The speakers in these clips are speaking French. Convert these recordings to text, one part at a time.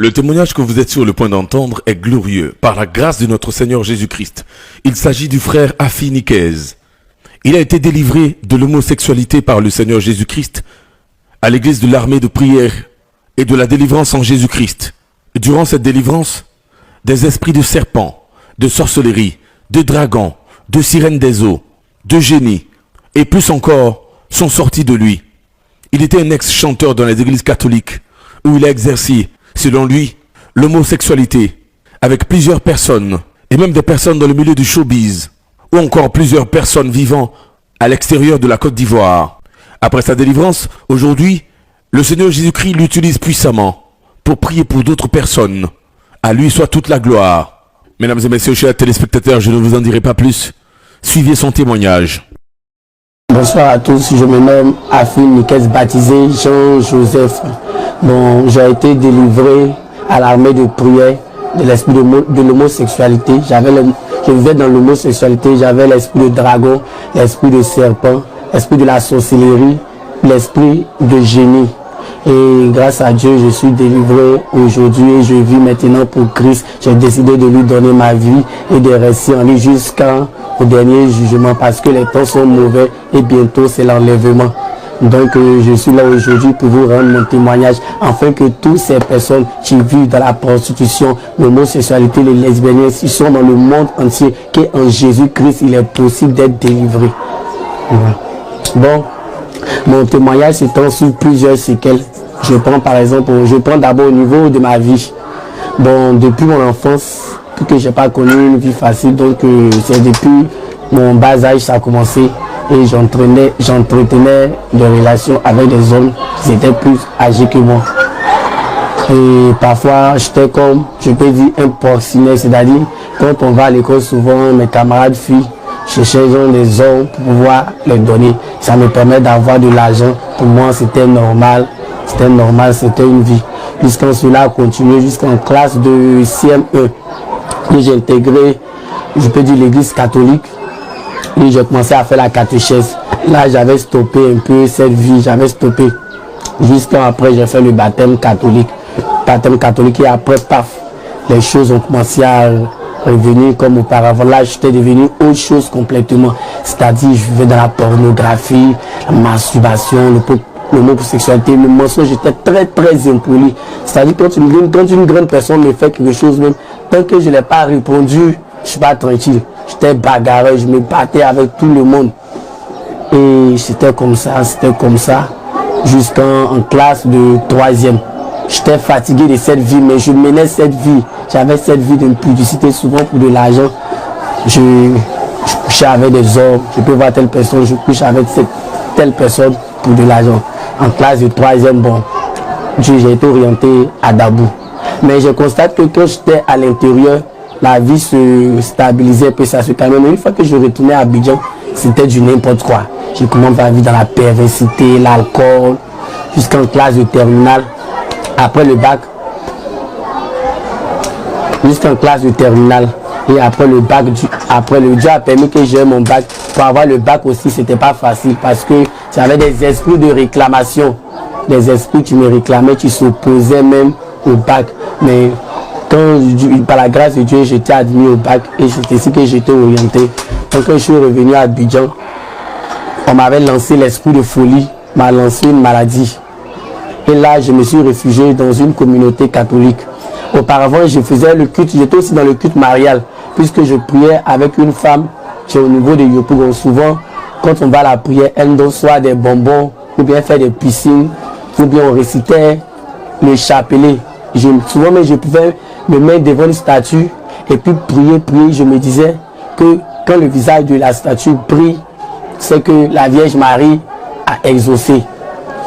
Le témoignage que vous êtes sur le point d'entendre est glorieux par la grâce de notre Seigneur Jésus-Christ. Il s'agit du frère Afi Niquez. Il a été délivré de l'homosexualité par le Seigneur Jésus-Christ à l'église de l'armée de prière et de la délivrance en Jésus-Christ. Durant cette délivrance, des esprits de serpents, de sorcellerie, de dragons, de sirènes des eaux, de génies et plus encore sont sortis de lui. Il était un ex-chanteur dans les églises catholiques où il a exercé, selon lui, l'homosexualité avec plusieurs personnes et même des personnes dans le milieu du showbiz ou encore plusieurs personnes vivant à l'extérieur de la Côte d'Ivoire. Après sa délivrance, aujourd'hui, le Seigneur Jésus-Christ l'utilise puissamment pour prier pour d'autres personnes. À lui soit toute la gloire. Mesdames et messieurs, chers téléspectateurs, je ne vous en dirai pas plus. Suivez son témoignage. Bonsoir à tous, je me nomme Afi Niquez, baptisé Jean-Joseph. Bon, j'ai été délivré à l'armée de prière de l'esprit de l'homosexualité. Je vivais dans l'homosexualité, j'avais l'esprit de dragon, l'esprit de serpent, l'esprit de la sorcellerie, l'esprit de génie. Et grâce à Dieu, je suis délivré aujourd'hui et je vis maintenant pour Christ. J'ai décidé de lui donner ma vie et de rester en lui jusqu'au dernier jugement parce que les temps sont mauvais et bientôt c'est l'enlèvement. Donc je suis là aujourd'hui pour vous rendre mon témoignage afin que toutes ces personnes qui vivent dans la prostitution, l'homosexualité, les lesbiennes, qui sont dans le monde entier, qu'en Jésus-Christ, il est possible d'être délivré. Bon, mon témoignage s'étend sur plusieurs séquelles. Je prends d'abord au niveau de ma vie. Bon, depuis mon enfance, que j'ai pas connu une vie facile, donc c'est depuis mon bas âge ça a commencé et j'entretenais des relations avec des hommes qui étaient plus âgés que moi. Et parfois j'étais comme, je peux dire, un porcinet, c'est-à-dire quand on va à l'école souvent, mes camarades filles cherchaient des hommes pour pouvoir les donner. Ça me permet d'avoir de l'argent. Pour moi c'était normal, c'était une vie. Jusqu'à cela a continué jusqu'en classe de CM1. J'ai intégré, je peux dire, l'église catholique et j'ai commencé à faire la catéchèse. Là, j'avais stoppé un peu cette vie, jusqu'à après j'ai fait le baptême catholique. Et après, paf, les choses ont commencé à revenir comme auparavant. Là, j'étais devenu autre chose complètement. C'est-à-dire, je vivais dans la pornographie, la masturbation, l'homosexualité, le mensonge. J'étais très impoli. C'est-à-dire, quand une grande personne me fait quelque chose même, tant que je n'ai pas répondu, je ne suis pas tranquille. J'étais bagarreur, je me battais avec tout le monde. Et c'était comme ça, jusqu'en classe de 3e. J'étais fatigué de cette vie, mais je menais cette vie. J'avais cette vie d'impudicité, souvent pour de l'argent. Je couchais avec des hommes, je peux voir telle personne, je couche avec telle personne pour de l'argent. En classe de 3e, bon, j'ai été orienté à Dabou. Mais je constate que quand j'étais à l'intérieur, la vie se stabilisait, puis ça se calmait. Mais une fois que je retournais à Abidjan, c'était du n'importe quoi. J'ai commencé à vivre dans la perversité, l'alcool, jusqu'en classe de terminale. Après le bac, et après le bac, Dieu a permis que j'ai mon bac. Pour avoir le bac aussi, c'était pas facile parce que j'avais des esprits de réclamation. Des esprits qui me réclamaient, qui s'opposaient même au bac. Mais par la grâce de Dieu, j'étais admis au bac et c'est ici que j'étais orienté. Donc quand je suis revenu à Abidjan, on m'avait lancé l'esprit de folie, m'a lancé une maladie. Et là, je me suis réfugié dans une communauté catholique. Auparavant, je faisais le culte, j'étais aussi dans le culte marial, puisque je priais avec une femme qui est au niveau de Yopougon. Souvent, quand on va à la prière, elle donne soit des bonbons, ou bien faire des piscines, ou bien on récitait le chapelet. Souvent, mais je pouvais me mettre devant une statue et puis prier. Je me disais que quand le visage de la statue brille, c'est que la Vierge Marie a exaucé.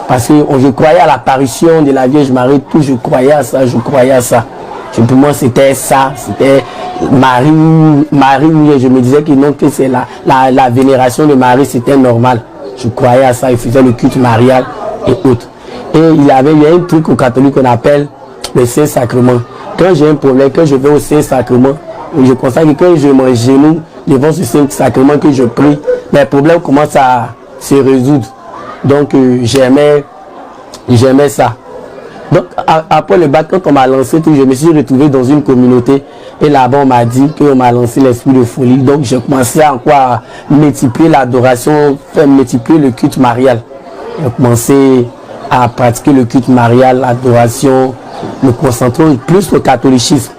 Parce que je croyais à l'apparition de la Vierge Marie, je croyais à ça. Pour moi, c'était ça, c'était Marie. Je me disais que non, que c'est la vénération de Marie, c'était normal. Je croyais à ça, il faisait le culte marial et autres. Et il y a un truc au catholique qu'on appelle le Saint-Sacrement. Quand j'ai un problème, quand je vais au Saint-Sacrement, je constate que quand je m'agenouille devant ce Saint-Sacrement que je prie, mes problèmes commencent à se résoudre. Donc j'aimais ça. Donc après le bac, quand on m'a lancé tout, je me suis retrouvé dans une communauté et là-bas on m'a dit qu'on m'a lancé l'esprit de folie. Donc j'ai commencé à multiplier l'adoration, multiplier le culte marial. J'ai commencé à pratiquer le culte marial, l'adoration, me concentrer plus au catholicisme.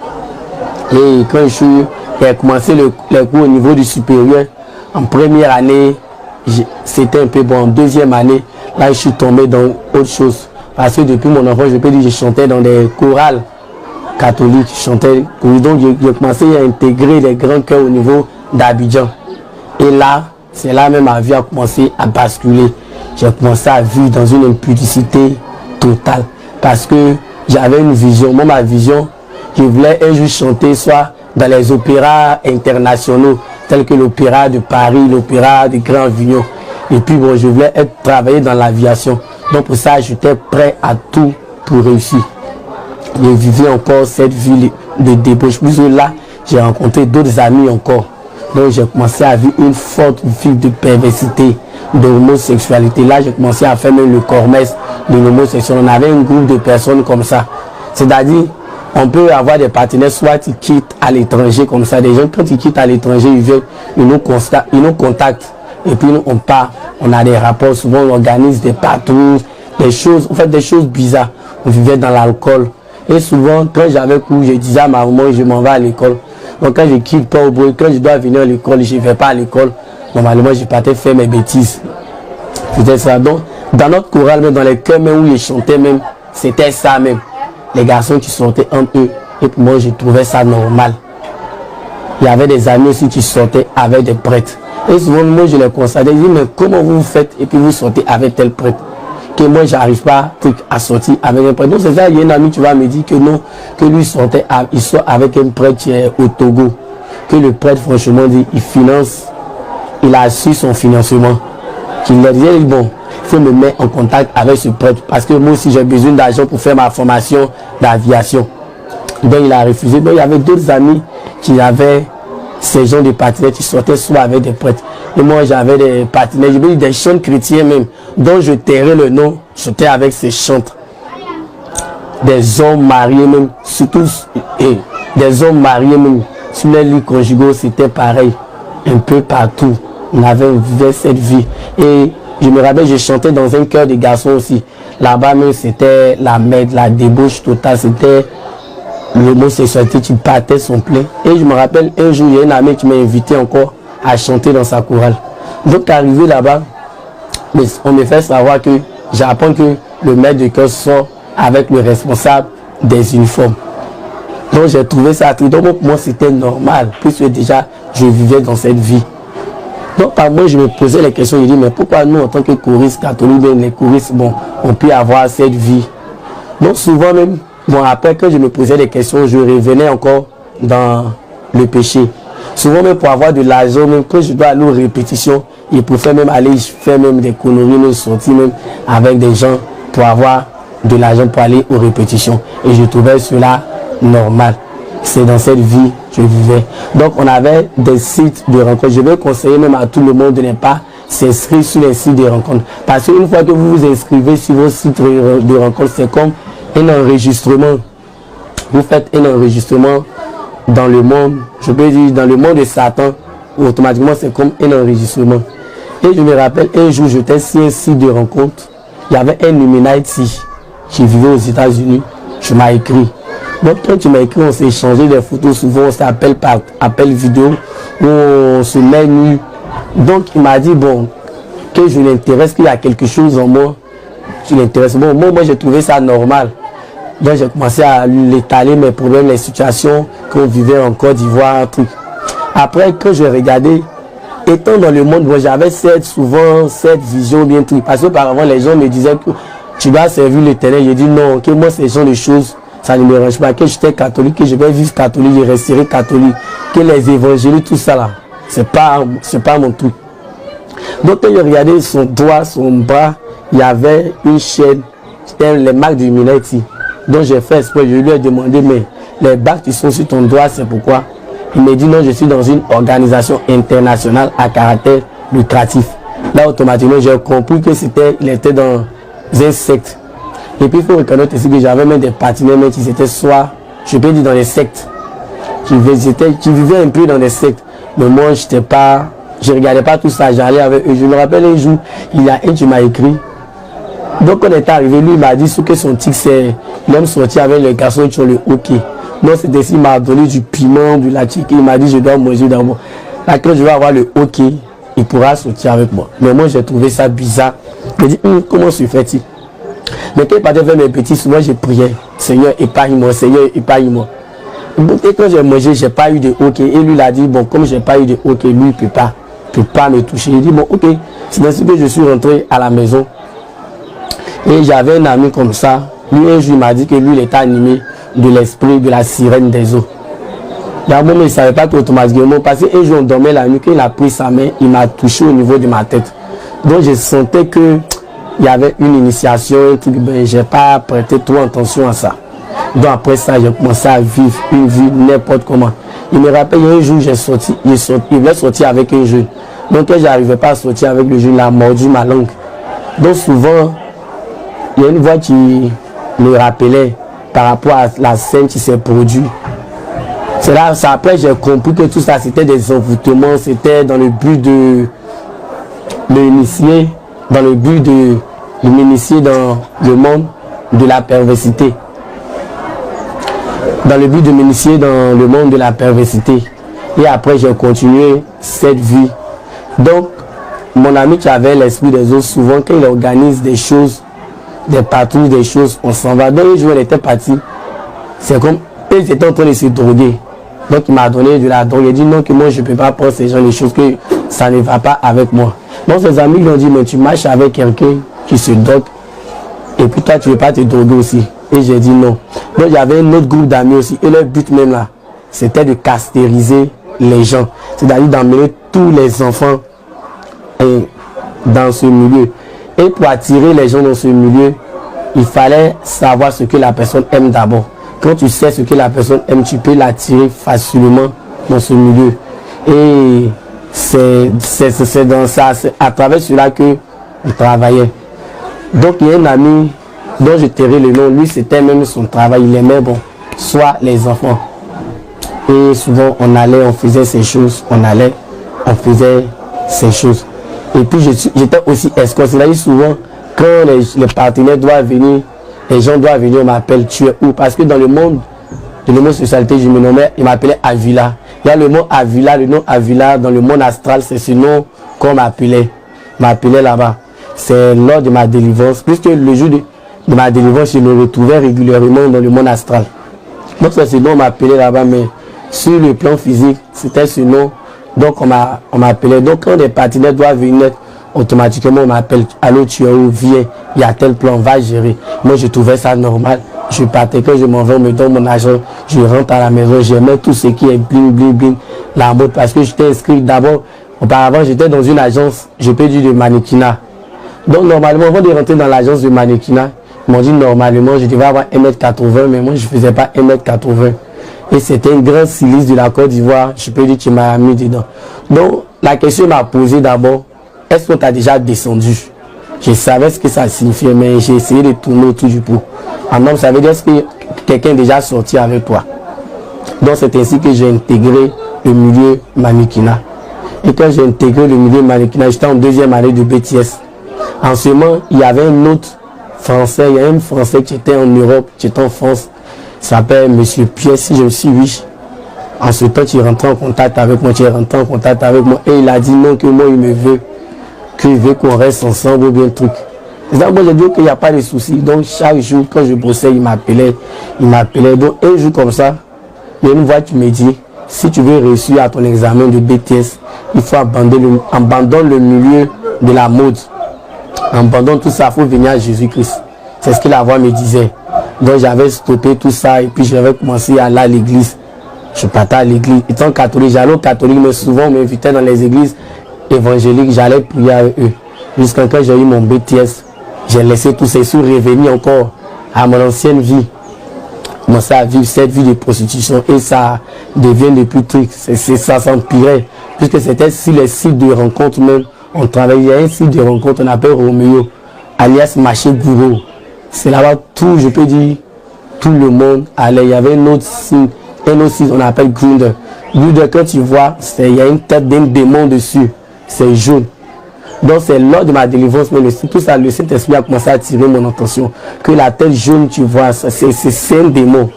Et quand j'ai commencé les cours au niveau du supérieur, en première année, c'était un peu bon. En deuxième année, là je suis tombé dans autre chose. Parce que depuis mon enfance, je peux dire que je chantais dans des chorales catholiques. Donc j'ai commencé à intégrer les grands chœurs au niveau d'Abidjan. Et là, c'est là même ma vie a commencé à basculer. J'ai commencé à vivre dans une impudicité totale. Parce que j'avais une vision. Moi, ma vision, je voulais un jour chanter soit dans les opéras internationaux, tels que l'opéra de Paris, l'opéra de Grand Avignon. Et puis bon, je voulais travailler dans l'aviation. Donc pour ça, j'étais prêt à tout pour réussir. Je vivais encore cette vie de débauche. Plus là, j'ai rencontré d'autres amis encore. Donc j'ai commencé à vivre une forte vie de perversité, de l'homosexualité. Là, j'ai commencé à faire même le cormesse de l'homosexualité. On avait un groupe de personnes comme ça. C'est-à-dire, on peut avoir des partenaires, soit ils quittent à l'étranger comme ça. Des gens, quand ils quittent à l'étranger, ils viennent, ils nous contactent. Et puis nous, on part, on a des rapports, souvent on organise des patrouilles, des choses, en fait des choses bizarres. On vivait dans l'alcool. Et souvent, quand j'avais cours, je disais à ma maman, je m'en vais à l'école. Donc quand je quitte pas au bruit, quand je dois venir à l'école, je ne vais pas à l'école. Normalement, je partais faire mes bêtises. C'était ça. Donc, dans notre chorale, même dans les chœurs même où ils chantaient même, c'était ça même. Les garçons qui sortaient entre eux. Et pour moi, je trouvais ça normal. Il y avait des amis aussi qui sortaient avec des prêtres. Et souvent, moi, je les constatais, je dis, mais comment vous faites et puis vous sortez avec tel prêtre? Que moi, j'arrive pas à sortir avec un prêtre. Donc, c'est ça, il y a un ami qui va me dire que non, que lui il sort avec un prêtre qui est au Togo. Que le prêtre, franchement, dit, il a su son financement. Qu'il leur disait, bon, il faut me mettre en contact avec ce prêtre parce que moi aussi, j'ai besoin d'argent pour faire ma formation d'aviation. Donc, il a refusé. Donc, il y avait d'autres amis qui avaient ces gens de partenaires qui sortaient soit avec des prêtres. Et moi, j'avais des partenaires, je veux dire des chantres chrétiens même, dont je tairais le nom, j'étais avec ces chantres. Des hommes mariés même, surtout, des hommes mariés même, sur les lits conjugaux, c'était pareil, un peu partout. On vivait cette vie. Et je me rappelle, je chantais dans un chœur de garçons aussi. Là-bas même, c'était la merde, la débauche totale, c'était l'homosexualité qui battait son plein. Et je me rappelle, un jour, il y a une amie qui m'a invité encore à chanter dans sa chorale. Donc, arrivé là-bas, on me fait savoir que j'apprends que le maître de chœur sort avec le responsable des uniformes. Donc, j'ai trouvé ça triste. Donc, pour moi, c'était normal, puisque déjà, je vivais dans cette vie. Donc, par moi, je me posais les questions. Je dis, mais pourquoi nous, en tant que choristes catholiques, les choristes, bon, on peut avoir cette vie? Donc, souvent même, bon, après, quand je me posais des questions, je revenais encore dans le péché. Souvent, même pour avoir de l'argent, même quand je dois aller aux répétitions, il préfère même aller faire même des conneries, même sortir même avec des gens pour avoir de l'argent pour aller aux répétitions. Et je trouvais cela normal. C'est dans cette vie que je vivais. Donc, on avait des sites de rencontres. Je vais conseiller même à tout le monde de ne pas s'inscrire sur les sites de rencontres. Parce qu'une fois que vous vous inscrivez sur vos sites de rencontres, c'est comme un enregistrement. Vous faites un enregistrement dans le monde, je peux dire dans le monde de Satan, automatiquement c'est comme un enregistrement. Et je me rappelle, un jour j'étais sur un site de rencontre, il y avait un Illuminati qui vivait aux États-Unis, je m'ai écrit. Donc quand tu m'as écrit, on s'est échangé des photos, souvent on s'appelle par appel vidéo, où on se met nu. Donc il m'a dit, bon, que je l'intéresse, qu'il y a quelque chose en moi qui l'intéresse. Bon, moi j'ai trouvé ça normal. Donc j'ai commencé à l'étaler mes problèmes, les situations qu'on vivait en Côte d'Ivoire, truc. Après, quand je regardais, étant dans le monde, bon, j'avais souvent cette vision bien truc. Parce qu'auparavant, les gens me disaient que tu vas servir l'Éternel. J'ai dit non, que moi, ces genre de choses, ça ne me dérange pas. Que j'étais catholique, que je vais vivre catholique, je resterai catholique. Que les évangéliques, tout ça là, c'est pas mon truc. Donc quand je regardais son doigt, son bras, il y avait une chaîne, c'était les marques du Illuminati. Donc j'ai fait exprès, je lui ai demandé, mais les bacs qui sont sur ton doigt, c'est pourquoi? Il m'a dit non, je suis dans une organisation internationale à caractère lucratif. Là, automatiquement, j'ai compris que il était dans un secte. Et puis il faut reconnaître aussi que j'avais même des partenaires mais qui étaient soit, je peux dire dans les sectes, qui vivaient un peu dans les sectes. Mais moi je regardais pas tout ça, j'allais avec eux. Je me rappelle un jour, il y a un qui m'a écrit. Donc on est arrivé, lui il m'a dit ce que son tic c'est, il aime sortir avec les garçons qui ont le hockey. Donc c'était s'il m'a donné du piment, du latique, il m'a dit je dois manger d'abord. Là quand je vais avoir le hockey, il pourra sortir avec moi. Mais moi j'ai trouvé ça bizarre. Je me dis comment se fait-il? Mais quand il partait faire mes petits, souvent je priais, Seigneur épargne-moi, Seigneur épargne-moi. Et quand j'ai mangé, j'ai pas eu de hockey. Et lui il a dit bon comme j'ai pas eu de hockey, lui il peut pas me toucher. Il dit bon ok, c'est ainsi que je suis rentré à la maison. Et j'avais un ami comme ça. Lui, un jour, il m'a dit que lui, il était animé de l'esprit de la sirène des eaux. D'abord, il ne savait pas qu'automatiquement, parce qu'un jour, on dormait la nuit, quand il a pris sa main, il m'a touché au niveau de ma tête. Donc, je sentais qu'il y avait une initiation, ben, je n'ai pas prêté trop attention à ça. Donc, après ça, j'ai commencé à vivre une vie n'importe comment. Il me rappelle, un jour, il voulait sortir avec un jeune. Donc, quand je n'arrivais pas à sortir avec le jeune, il a mordu ma langue. Donc, souvent, il y a une voix qui me rappelait par rapport à la scène qui s'est produite. C'est là, après j'ai compris que tout ça c'était des envoûtements, c'était dans le but de m'initier, dans le but de m'initier dans le monde de la perversité. Dans le but de m'initier dans le monde de la perversité. Et après j'ai continué cette vie. Donc, mon ami qui avait l'esprit des autres, souvent quand il organise des choses, des patrouilles, des choses, on s'en va. Donc un jour, elle était partie. C'est comme, ils étaient en train de se droguer. Donc il m'a donné de la drogue. Il a dit non, que moi je ne peux pas prendre ces gens, les choses que ça ne va pas avec moi. Donc ses amis lui ont dit, mais tu marches avec quelqu'un qui se drogue. Et puis toi, tu ne veux pas te droguer aussi. Et j'ai dit non. Donc il y avait un autre groupe d'amis aussi. Et leur but même là, c'était de castériser les gens. C'est-à-dire d'emmener tous les enfants dans ce milieu. Et pour attirer les gens dans ce milieu, il fallait savoir ce que la personne aime d'abord. Quand tu sais ce que la personne aime, tu peux l'attirer facilement dans ce milieu. Et c'est dans ça, c'est à travers cela que je travaillais. Donc il y a un ami dont je tairai le nom, lui c'était même son travail, il aimait bon, soit les enfants. Et souvent on allait, on faisait ces choses, on faisait ces choses. Et puis j'étais aussi escorte. C'est-à-dire souvent, quand les partenaires doivent venir, les gens doivent venir, on m'appelle tu es où? Parce que dans le monde de l'homosexualité, je me nommais, il m'appelait Avila. Il y a le mot Avila, le nom Avila, dans le monde astral, c'est ce nom qu'on m'appelait là-bas. C'est lors de ma délivrance, puisque le jour de ma délivrance, je me retrouvais régulièrement dans le monde astral. Donc c'est ce nom qu'on m'appelait là-bas, mais sur le plan physique, c'était ce nom. Donc on m'appelait. Donc quand des partenaires doivent venir, automatiquement on m'appelle. Allô, tu es où? Viens, il y a tel plan, va gérer. Moi je trouvais ça normal. Je partais, quand je m'en vais, on me donne mon argent, je rentre à la maison, j'aimais tout ce qui est bling bling bling, la mode, parce que j'étais inscrit d'abord, auparavant j'étais dans une agence, je peux dire de mannequinat. Donc normalement, avant de rentrer dans l'agence de mannequinat, ils m'ont dit normalement je devais avoir 1m80, mais moi je faisais pas 1m80. Et c'était un grand silice de la Côte d'Ivoire, je peux dire qu'il m'a mis dedans. Donc la question m'a posé d'abord, est-ce que tu as déjà descendu? Je savais ce que ça signifiait, mais j'ai essayé de tourner autour du pot. En homme, ça veut dire que quelqu'un est déjà sorti avec toi. Donc c'est ainsi que j'ai intégré le milieu mannequinat. Et quand j'ai intégré le milieu mannequinat, j'étais en deuxième année de BTS. En ce moment, il y avait un autre Français, il y a un Français qui était en Europe, qui était en France, il s'appelle Monsieur Pierre, si je me suis oui. En ce temps, il est rentré en contact avec moi, et il a dit non, que moi il me veut, qu'il veut qu'on reste ensemble ou bien truc. Donc moi j'ai dit qu'il n'y a pas de souci. Donc chaque jour quand je bossais, il m'appelait. Donc un jour comme ça, il y a une voix qui me dit, si tu veux réussir à ton examen de BTS, il faut abandonner le milieu de la mode. Abandonne tout ça, il faut venir à Jésus-Christ. C'est ce que la voix me disait. Donc j'avais stoppé tout ça et puis j'avais commencé à aller à l'église. Je partais à l'église. Étant catholique, j'allais au catholique, mais souvent on m'invitait dans les églises évangéliques, j'allais prier avec eux. Jusqu'à quand j'ai eu mon BTS, j'ai laissé tous ces sous revenir encore à mon ancienne vie. Je commençais à vivre cette vie de prostitution et ça devient de plus truc. Ça s'empirait. Puisque c'était sur les sites de rencontres même. On travaillait un site de rencontre, on appelle Roméo, alias Marché Bourreau. c'est là-bas tout, je peux dire, tout le monde allait. Il y avait un autre signe, on appelle Grinder. Grinder, quand tu vois, il y a une tête d'un démon dessus, c'est jaune. Donc c'est lors de ma délivrance, mais tout ça, le Saint-Esprit a commencé à attirer mon attention. Que la tête jaune, tu vois, c'est un démon.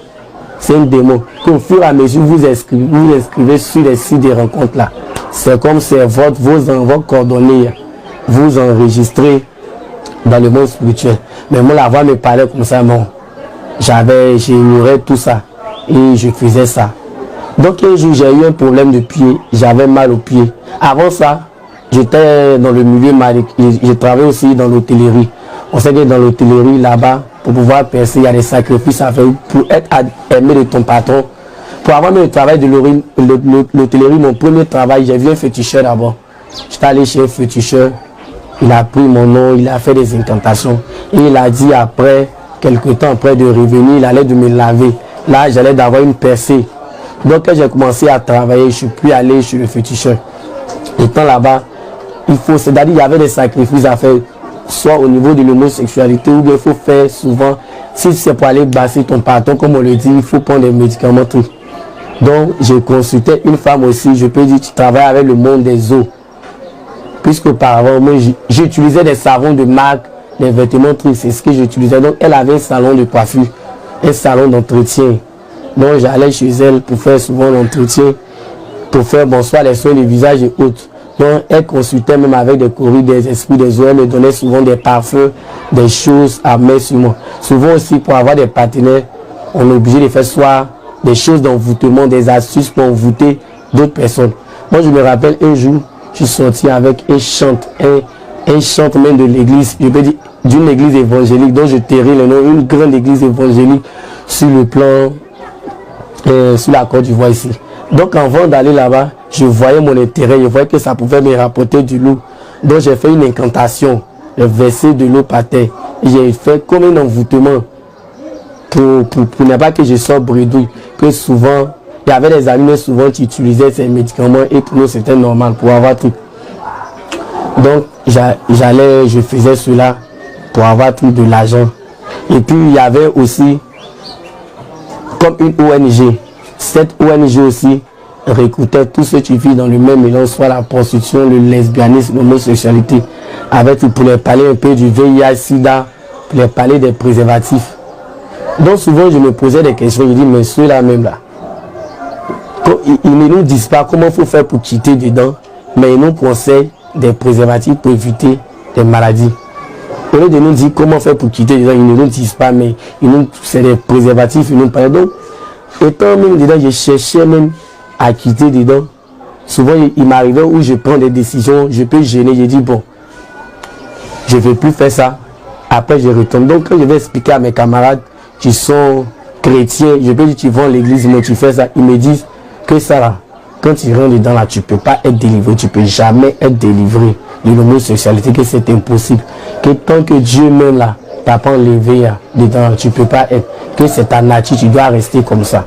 C'est un démon. Qu'au fur et à mesure, vous inscrivez sur les sites de rencontres là. C'est comme c'est vos coordonnées, vous enregistrez dans le monde spirituel. Mais moi, la voix me parlait comme ça, non. J'ignorais tout ça. Et je faisais ça. Donc un jour, j'ai eu un problème de pied. J'avais mal au pied. Avant ça, j'étais dans le milieu je travaillais aussi dans l'hôtellerie. On sait que dans l'hôtellerie, là-bas, pour pouvoir percer, il y a des sacrifices à faire pour être aimé de ton patron. Pour avoir le travail de l'hôtellerie, mon premier travail, j'ai vu un féticheur d'abord. J'étais allé chez un féticheur. Il a pris mon nom, il a fait des incantations. Et il a dit après, quelque temps après de revenir, il allait de me laver. Là, j'allais d'avoir une percée. Donc quand j'ai commencé à travailler, je ne suis plus allé chez le féticheur. Étant là-bas, c'est-à-dire il y avait des sacrifices à faire, soit au niveau de l'homosexualité, ou bien il faut faire souvent, si c'est pour aller basser ton patron, comme on le dit, il faut prendre des médicaments, tout. Donc j'ai consulté une femme aussi, je peux dire, qui travaille avec le monde des eaux. Puisque auparavant, moi j'utilisais des savons de marque, des vêtements, trucs, c'est ce que j'utilisais. Donc elle avait un salon de coiffure, un salon d'entretien. Donc j'allais chez elle pour faire souvent l'entretien, pour faire soit les soins de visage et autres. Donc elle consultait même avec des courriers, des esprits des eaux, elle me donnait souvent des parfums, des choses à mettre sur moi. Souvent aussi pour avoir des partenaires, on est obligé de faire soit des choses d'envoûtement, des astuces pour envoûter d'autres personnes. Moi je me rappelle un jour, je suis sorti avec un chante même de l'église, je peux dire d'une église évangélique dont je tairai le nom, une grande église évangélique sur le plan, sur la Côte d'Ivoire ici. Donc avant d'aller là-bas, je voyais mon intérêt, je voyais que ça pouvait me rapporter du loup. Donc j'ai fait une incantation, j'ai versé de l'eau par terre. J'ai fait comme un envoûtement pour ne pas que je sorte bredouille. Que souvent, il y avait des amis souvent qui utilisaient ces médicaments et pour nous c'était normal pour avoir tout. Donc je faisais cela pour avoir tout de l'argent. Et puis il y avait aussi comme une ONG. Cette ONG aussi réécoutait tout ce qui vit dans le même mélange, soit la prostitution, le lesbianisme, l'homosexualité, avec pour les parler un peu du VIH, SIDA, pour les parler des préservatifs. Donc souvent je me posais des questions, je dis mais ceux-là même là, ils ne nous disent pas comment il faut faire pour quitter dedans, mais ils nous conseillent des préservatifs pour éviter des maladies. Au lieu de nous dire comment faire pour quitter dedans, ils ne nous disent pas, mais c'est des préservatifs, ils nous parlent. Donc, étant même dedans, je cherchais même à quitter dedans. Souvent, il m'arrivait où je prends des décisions, je peux gêner, je dis bon, je ne vais plus faire ça. Après, je retourne. Donc, quand je vais expliquer à mes camarades qui sont chrétiens, je peux dire tu vas à l'église, mais tu fais ça, ils me disent que ça là, quand tu rentres dedans là, tu ne peux pas être délivré, tu ne peux jamais être délivré de l'homosexualité, que c'est impossible. Que tant que Dieu même là, t'as pas enlevé là, dedans, tu ne peux pas être, que c'est ta nature, tu dois rester comme ça.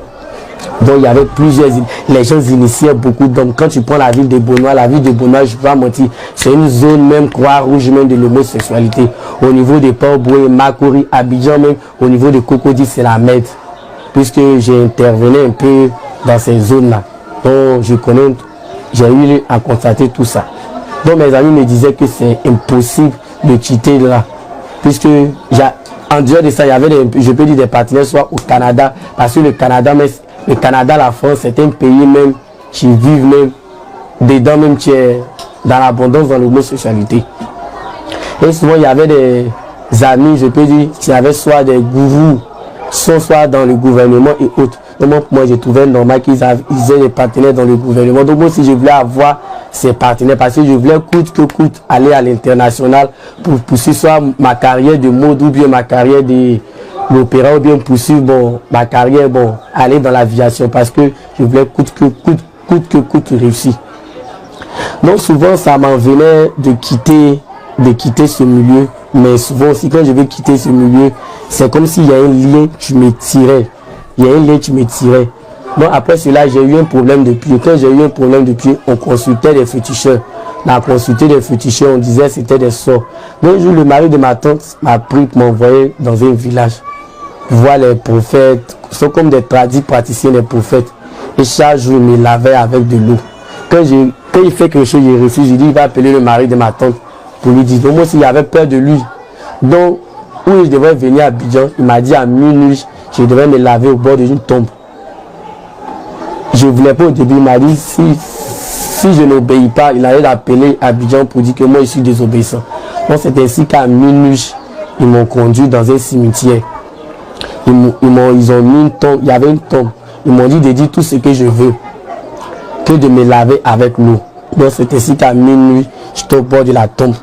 Donc il y avait plusieurs, les gens initiaient beaucoup d'hommes. Quand tu prends la ville de Bonois, je ne vais pas mentir, c'est une zone même Croix-Rouge même de l'homosexualité. Au niveau de Port-Boué, Makori, Abidjan même, au niveau de Cocody, c'est la merde. Puisque j'ai intervenu un peu dans ces zones-là. Donc je connais, j'ai eu à constater tout ça. Donc mes amis me disaient que c'est impossible de quitter là. Puisque en dehors de ça, il y avait je peux dire des partenaires soit au Canada, parce que le Canada, la France, c'est un pays même qui vit même dedans, même qui est dans l'abondance dans l'homosexualité. Et souvent, il y avait des amis, je peux dire, qui avaient soit des gourous, soit dans le gouvernement et autres. Donc moi, je trouvais normal qu'ils aient des partenaires dans le gouvernement. Donc moi, si je voulais avoir ces partenaires, parce que je voulais coûte que coûte aller à l'international pour poursuivre soit ma carrière de mode ou bien ma carrière de l'opéra ou bien poursuivre ma carrière, aller dans l'aviation parce que je voulais coûte que coûte réussir. Donc souvent, ça m'en venait de quitter ce milieu, mais souvent aussi quand je veux quitter ce milieu, c'est comme s'il y a un lien qui me tirait. Il y a un lien qui me tirait. Bon, après cela, j'ai eu un problème de pied. Quand j'ai eu un problème de pied, on consultait des féticheurs. On a consulté des féticheurs, on disait que c'était des sorts. Donc, un jour, le mari de ma tante m'a pris pour m'envoyer dans un village. Voir les prophètes, ils sont comme des tradis praticiens des prophètes. Et chaque jour, il me lavait avec de l'eau. Quand il fait quelque chose, il refuse, il dit il va appeler le mari de ma tante pour lui dire. Donc moi aussi, il avait peur de lui. Donc, où je devais venir à Abidjan, il m'a dit à minuit, je devais me laver au bord d'une tombe. Je ne voulais pas au début, il m'a dit si je n'obéis pas, il allait appeler Abidjan pour dire que moi je suis désobéissant. Donc c'est ainsi qu'à minuit, ils m'ont conduit dans un cimetière. Ils ont mis une tombe, il y avait une tombe. Ils m'ont dit de dire tout ce que je veux, que de me laver avec l'eau. Donc c'est ainsi qu'à minuit, j'étais au bord de la tombe.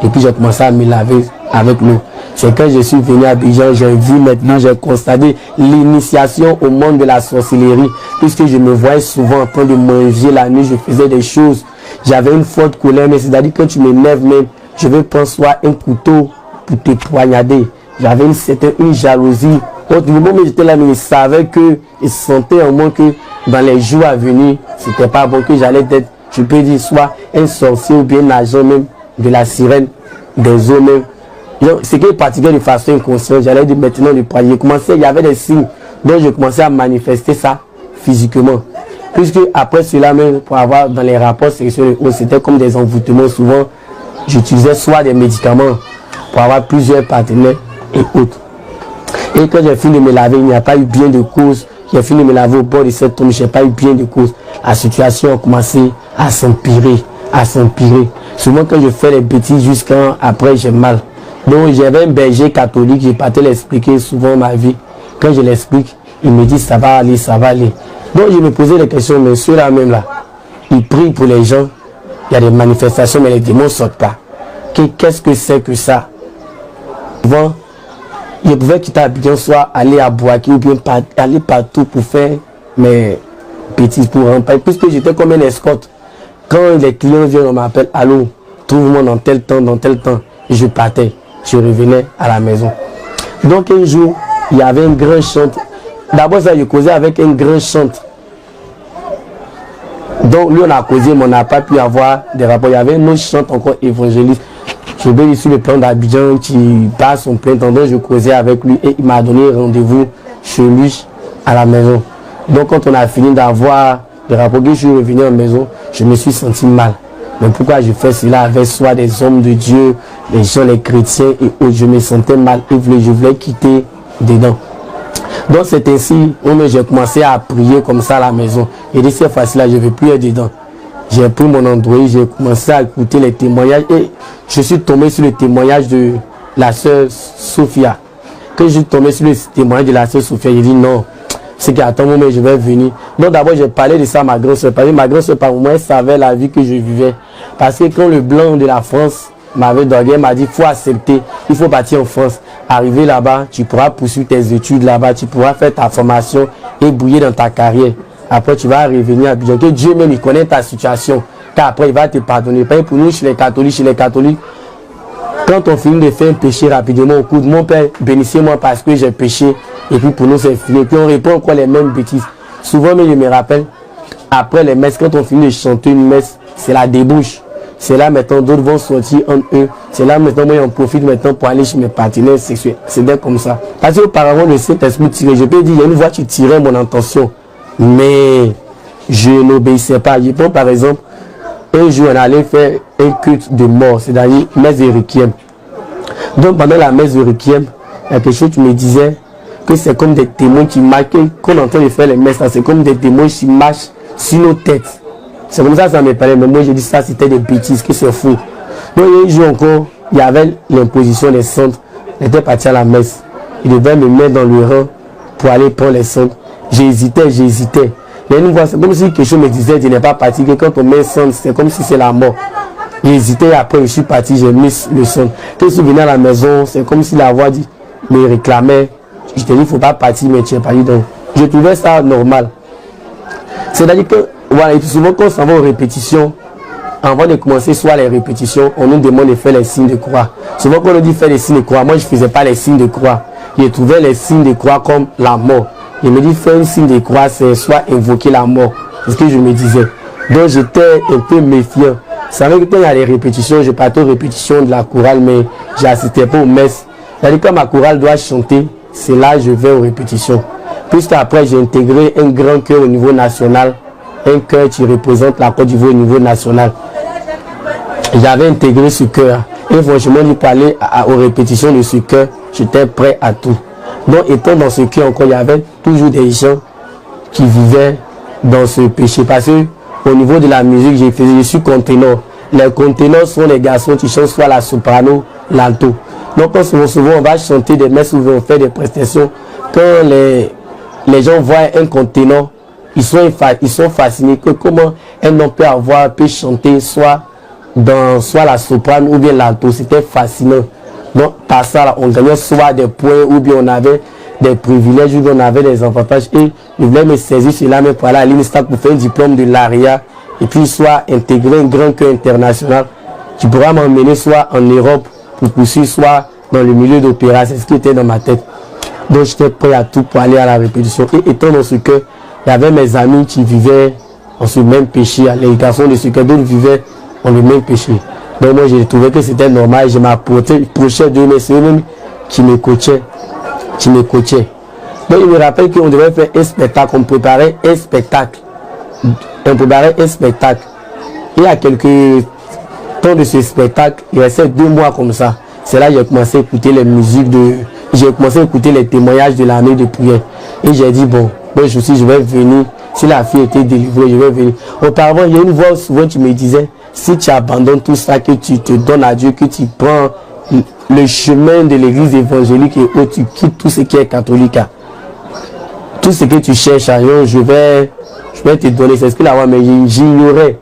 Et puis j'ai commencé à me laver avec l'eau. C'est quand je suis venu à Abidjan, j'ai vu maintenant, j'ai constaté l'initiation au monde de la sorcellerie. Puisque je me voyais souvent en train de manger la nuit, je faisais des choses. J'avais une forte colère, mais c'est-à-dire quand tu m'énerves même, je vais prendre soit un couteau pour te poignarder. J'avais une jalousie. Au moment où j'étais là, mais je savais que, je sentais en moi que dans les jours à venir, c'était pas bon, que j'allais être, je peux dire, soit un sorcier ou bien un agent même de la sirène, des eaux même. Ce qui est pratiqué de façon inconsciente, j'allais dire maintenant de prier. Il y avait des signes, donc je commençais à manifester ça physiquement. Puisque après cela même, pour avoir dans les rapports sexuels, c'était comme des envoûtements. Souvent, j'utilisais soit des médicaments pour avoir plusieurs partenaires et autres. Et quand j'ai fini de me laver, il n'y a pas eu bien de cause. J'ai fini de me laver au bord de cette tombe, je n'ai pas eu bien de cause. La situation a commencé à s'empirer, à s'empirer. Souvent quand je fais des bêtises jusqu'à après, j'ai mal. Donc j'avais un berger catholique, je partais l'expliquer souvent ma vie. Quand je l'explique, il me dit ça va aller, ça va aller. Donc je me posais des questions, mais ceux-là même là, ils prient pour les gens, il y a des manifestations, mais les démons ne sortent pas. Qu'est-ce que c'est que ça? Souvent, je pouvais quitter Abidjan, soit aller à Bouaké ou bien aller partout pour faire mes bêtises, pour remplir. Puisque j'étais comme un escorte. Quand les clients viennent, on m'appelle, allô, trouve-moi dans tel temps, et je partais. Je revenais à la maison. Donc un jour, il y avait un grand chante. D'abord ça, je causais avec un grand chante. Donc lui on a causé, mais on n'a pas pu avoir des rapports. Il y avait un autre chante encore évangéliste. Je vais ici le plan d'Abidjan qui passe son plein temps. Donc je causais avec lui et il m'a donné rendez-vous chez lui à la maison. Donc quand on a fini d'avoir des rapports, que je suis revenu à la maison, je me suis senti mal. Mais pourquoi je fais cela avec soit des hommes de Dieu, les gens, les chrétiens et autres? Je me sentais mal et je voulais quitter dedans. Donc c'est ainsi où j'ai commencé à prier comme ça à la maison. Et de cette fois-là, je ne vais plus être dedans. J'ai pris mon Android, j'ai commencé à écouter les témoignages et je suis tombé sur le témoignage de la sœur Sophia. Quand je suis tombé sur le témoignage de la sœur Sophia, j'ai dit non, c'est qu'à un moment je vais venir. Donc d'abord j'ai parlé de ça à ma grand-soeur. Parce que ma grand-soeur par moment elle savait la vie que je vivais. Parce que quand le blanc de la France m'avait drogué, elle m'a dit il faut accepter, il faut partir en France. Arriver là-bas, tu pourras poursuivre tes études là-bas, tu pourras faire ta formation et brouiller dans ta carrière. Après tu vas revenir à Abidjan. Que Dieu même il connaît ta situation. Car après il va te pardonner. Pas pour nous chez les catholiques, quand on finit de faire un péché rapidement, au coup de mon père, bénissez-moi parce que j'ai péché. Et puis pour nous c'est fini. Et puis on répond encore les mêmes bêtises. Souvent mais je me rappelle, après les messes, quand on finit de chanter une messe, c'est la débouche. C'est là maintenant d'autres vont sortir en eux. C'est là maintenant moi j'en profite maintenant pour aller chez mes partenaires sexuels. C'est bien comme ça. Parce qu'auparavant le Saint-Esprit tirait. Je peux dire, il y a une voix qui tirait mon intention. Mais je n'obéissais pas. Je prends par exemple, un jour on allait faire un culte de mort, c'est-à-dire messe de requiem. Donc pendant la messe de requiem, il y a quelque chose qui me disait que c'est comme des témoins qui marquent, qu'on est en train de faire les messes, c'est comme des témoins qui marchent sur nos têtes. C'est comme ça que ça me parlait, mais moi j'ai dit ça c'était des bêtises, que c'est faux. Donc il y a un jour encore, il y avait l'imposition des centres, j'étais parti à la messe. Il devait me mettre dans le rang pour aller prendre les centres. J'hésitais. Il y a une voix, c'est comme si quelque chose me disait, je n'ai pas parti, que quand on met le centre, c'est comme si c'est la mort. J'hésitais et après je suis parti, j'ai mis le centre. Quand je suis venu à la maison, c'est comme si la voix me réclamait. Je te dis, il ne faut pas partir, mais tu n'es pas dit. Donc, je trouvais ça normal. C'est-à-dire que, voilà, et puis souvent quand on s'en va aux répétitions, avant de commencer soit les répétitions, on nous demande de faire les signes de croix. Souvent quand on nous dit faire les signes de croix, moi je ne faisais pas les signes de croix. Je trouvais les signes de croix comme la mort. Il me dit faire un signe de croix, c'est soit invoquer la mort. C'est ce que je me disais. Donc j'étais un peu méfiant. C'est vrai que quand il y a les répétitions, je partais aux répétitions de la chorale, mais j'assistais pas aux messes. C'est-à-dire quand ma chorale doit chanter, c'est là que je vais aux répétitions. Puisqu'après, j'ai intégré un grand chœur au niveau national, un chœur qui représente la Côte d'Ivoire au niveau national. J'avais intégré ce chœur. Et franchement, pour aller aux répétitions de ce chœur, j'étais prêt à tout. Donc, étant dans ce chœur encore, il y avait toujours des gens qui vivaient dans ce péché. Parce que au niveau de la musique, je suis conteneur. Les conteneurs sont les garçons qui chantent soit la soprano, l'alto. Donc, quand souvent on va chanter des messes ou on fait des prestations, quand les gens voient un conteneur, ils sont fascinés que comment un homme peut chanter soit la soprano ou bien l'alto. C'était fascinant. Donc par ça là, on gagnait soit des points ou bien on avait des privilèges ou bien on avait des avantages. Et je voulais me saisir cela mais pour aller à l'INSTAC pour faire un diplôme de l'ARIA et puis soit intégrer un grand chœur international qui pourra m'emmener soit en Europe pour poursuivre soit dans le milieu d'opéra. C'est ce qui était dans ma tête. Donc j'étais prêt à tout pour aller à la répétition. Et étant dans ce cœur, il y avait mes amis qui vivaient en ce même péché. Les garçons de ce cœur, d'autres vivaient en le même péché. Donc moi j'ai trouvé que c'était normal. Je m'approchais d'eux, mais c'est eux-mêmes qui me coachaient. Donc il me rappelle qu'on devait faire un spectacle. On préparait un spectacle. Et à quelques temps de ce spectacle, il restait 2 mois comme ça. C'est là que j'ai commencé à écouter les musiques j'ai commencé à écouter les témoignages de l'armée de prière. Et j'ai dit, bon, je vais venir. Si la fille était délivrée, je vais venir. Auparavant, il y a une voix souvent qui me disait, si tu abandonnes tout ça, que tu te donnes à Dieu, que tu prends le chemin de l'église évangélique et où tu quittes tout ce qui est catholique, tout ce que tu cherches, je vais te donner. C'est ce que la voix, mais j'ignorais.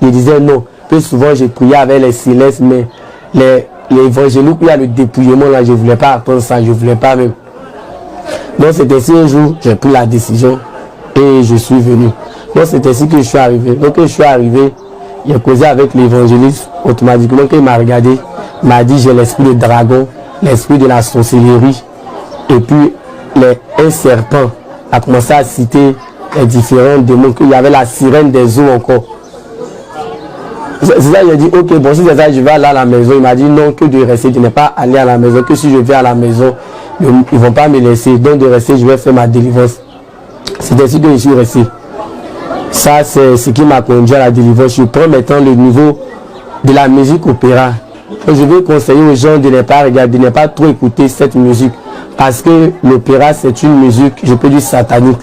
Il disait non. Plus souvent, j'ai prié avec les célestes, mais les évangéliques, il y a le dépouillement là, je ne voulais pas attendre ça, je ne voulais pas même. Donc c'est ainsi un jour, j'ai pris la décision et je suis venu. Donc c'est ainsi que je suis arrivé. Donc quand je suis arrivé, j'ai causé avec l'évangéliste, automatiquement quand il m'a regardé, il m'a dit j'ai l'esprit de dragon, l'esprit de la sorcellerie, et puis un serpent a commencé à citer les différents démons, qu'il y avait la sirène des eaux encore. C'est ça, j'ai dit, ok, bon, si c'est ça, je vais aller à la maison. Il m'a dit non, que de rester, de ne pas aller à la maison, que si je vais à la maison, ils ne vont pas me laisser. Donc de rester, je vais faire ma délivrance. C'est ainsi que je suis resté. Ça, c'est ce qui m'a conduit à la délivrance. Je prends maintenant le niveau de la musique opéra. Et je veux conseiller aux gens de ne pas regarder, de ne pas trop écouter cette musique. Parce que l'opéra, c'est une musique, je peux dire satanique.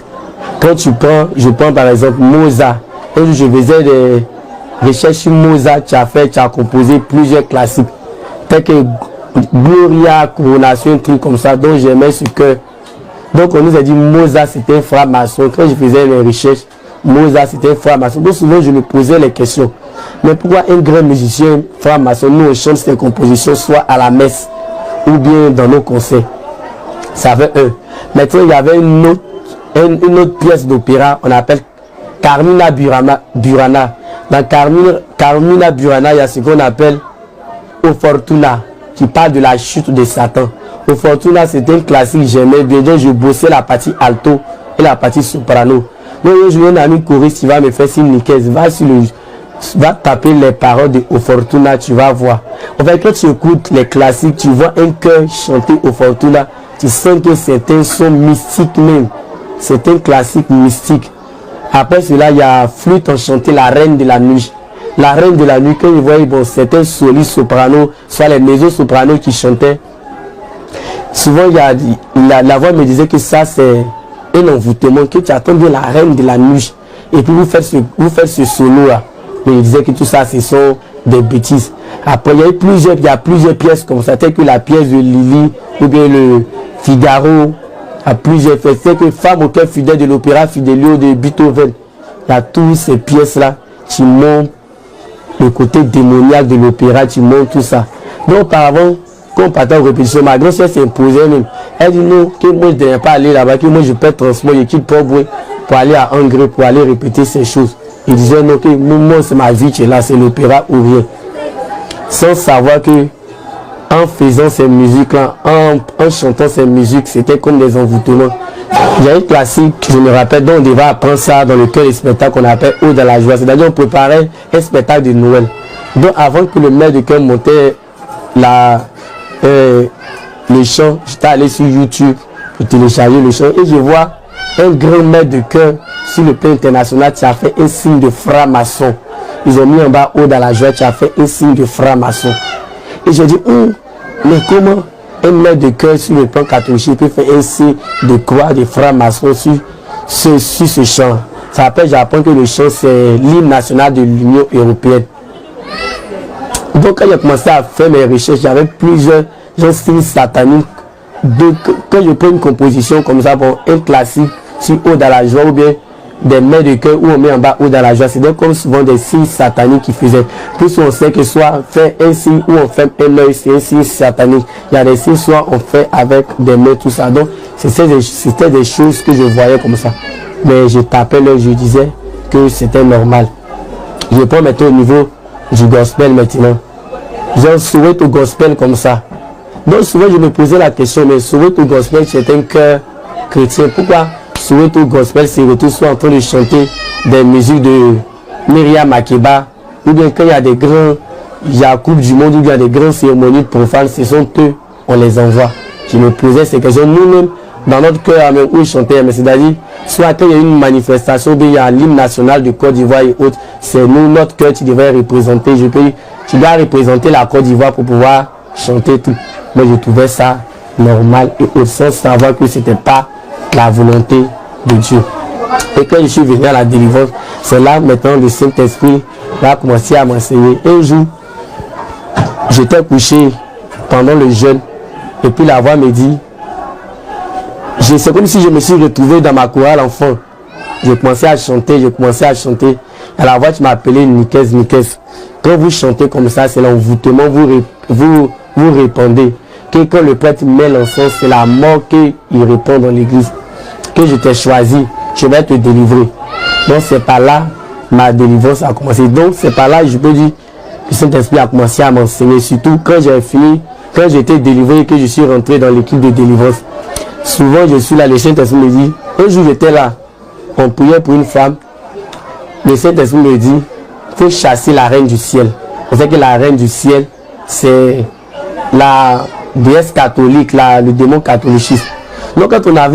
Quand je prends par exemple Mozart. Et je faisais des recherches sur Mozart, tu as composé plusieurs classiques. Tels que Gloria, Coronation, un truc comme ça, dont j'aimais ce que. Donc on nous a dit Mozart c'était un franc-maçon. Quand je faisais les recherches, Mozart c'était un franc-maçon. Donc souvent je me posais les questions. Mais pourquoi un grand musicien franc-maçon, nous on chante ses compositions soit à la messe ou bien dans nos concerts? Ça fait un. Maintenant il y avait une autre pièce d'opéra, on appelle Carmina Burana. Dans Carmina Burana, il y a ce qu'on appelle O Fortuna, qui parle de la chute de Satan. O Fortuna, c'est un classique, j'aimais bien. Donc, je bossais la partie alto et la partie soprano. Donc, je vais un ami choriste qui va me faire signe nickel. Va taper les paroles de O Fortuna, tu vas voir. En fait, quand tu écoutes les classiques, tu vois un cœur chanter O Fortuna, tu sens que certains sont mystiques même. C'est un classique mystique. Après cela, il y a flûte enchantée, la reine de la nuit. La reine de la nuit, quand vous voyez, bon, c'était solis soprano, soit les maisons soprano qui chantaient. Souvent, la voix me disait que ça, c'est un envoûtement, que tu attends bien la reine de la nuit. Et puis, vous faites ce solo-là. Mais il disait que tout ça, ce sont des bêtises. Après, il y a plusieurs pièces comme ça, telles que la pièce de Lily, ou bien le Figaro, à plusieurs faits. C'est que Femme au cœur fidèle de l'opéra Fidelio de Beethoven. Il y a toutes ces pièces-là qui montrent le côté démoniaque de l'opéra, qui montrent tout ça. Donc auparavant, quand on partait aux répétitions, ma grand-sœur s'imposait même. Elle dit non, que moi je ne devais pas aller là-bas, que moi je peux transmettre l'équipe pour aller à Angers, pour aller répéter ces choses. Il disait non, que moi c'est ma vie qui est là, c'est l'opéra ou rien. Sans savoir que en faisant ces musiques-là, en chantant ces musiques, c'était comme des envoûtements. Il y a une classique, je me rappelle, dont on devait apprendre ça dans le cœur des spectacles qu'on appelle Ode à la joie. C'est-à-dire on préparait un spectacle de Noël. Donc avant que le maître de chœur montait le chant, j'étais allé sur YouTube pour télécharger le chant et je vois un grand maître de chœur sur le plan international qui a fait un signe de franc-maçon. Ils ont mis en bas haut dans la joie, qui a fait un signe de franc-maçon. Et je dis, mais comment un maître de chœur sur le plan catholique peut faire un signe de croix de franc-maçon sur ce chant? Ça rappelle, j'apprends que le chant c'est l'hymne national de l'Union européenne. Donc quand j'ai commencé à faire mes recherches, j'avais plusieurs signes sataniques. Donc quand je prends une composition comme ça pour un classique sur haut dans la joie ou bien des mains de cœur où on met en bas haut dans la joie, c'est donc comme souvent des signes sataniques qui faisaient. Plus on sait que soit fait un signe ou on fait un œil, c'est un signe satanique. Il y a des signes soit on fait avec des mains, tout ça. Donc c'était des choses que je voyais comme ça. Mais je tapais l'œil, je disais que c'était normal. Je prends maintenant au niveau du gospel maintenant. Je souhaite au gospel comme ça. Donc souvent je me posais la question, mais souhaite au gospel c'est un cœur chrétien. Pourquoi souhaite au gospel c'est retour soit en train de chanter des musiques de Myriam Makeba, ou bien quand il y a des grands, il y a Coupe du Monde, ou bien des grandes cérémonies profanes, ce sont eux, on les envoie. Je me posais ces questions, nous-mêmes, dans notre cœur, même où ils chantaient, mais c'est-à-dire, soit quand il y a une manifestation, ou bien il y a l'hymne national de Côte d'Ivoire et autres, c'est nous, notre cœur, qui devrait représenter, tu dois représenter la Côte d'Ivoire pour pouvoir chanter tout. Moi, je trouvais ça normal et au sens savoir que c'était pas la volonté de Dieu. Et quand je suis venu à la délivrance, c'est là maintenant le Saint-Esprit a commencé à m'enseigner. Un jour, j'étais couché pendant le jeûne et puis la voix me dit, c'est comme si je me suis retrouvé dans ma chorale enfant. J'ai commencé à chanter. Et la voix qui m'a appelé Nikez. Quand vous chantez comme ça, c'est l'envoûtement, vous répondez. Que quand le prêtre met l'encens, c'est la mort qu'il répond dans l'église. Que je t'ai choisi, je vais te délivrer. Donc c'est par là ma délivrance a commencé. Donc c'est par là je peux dire que le Saint-Esprit a commencé à m'enseigner. Surtout quand j'ai fini, quand j'ai été délivré et que je suis rentré dans l'équipe de délivrance. Souvent je suis là, le Saint-Esprit me dit, un jour j'étais là, on priait pour une femme. Le Saint-Esprit me dit, il faut chasser la reine du ciel. On sait que la reine du ciel, c'est la déesse catholique, le démon catholicisme. Donc quand on a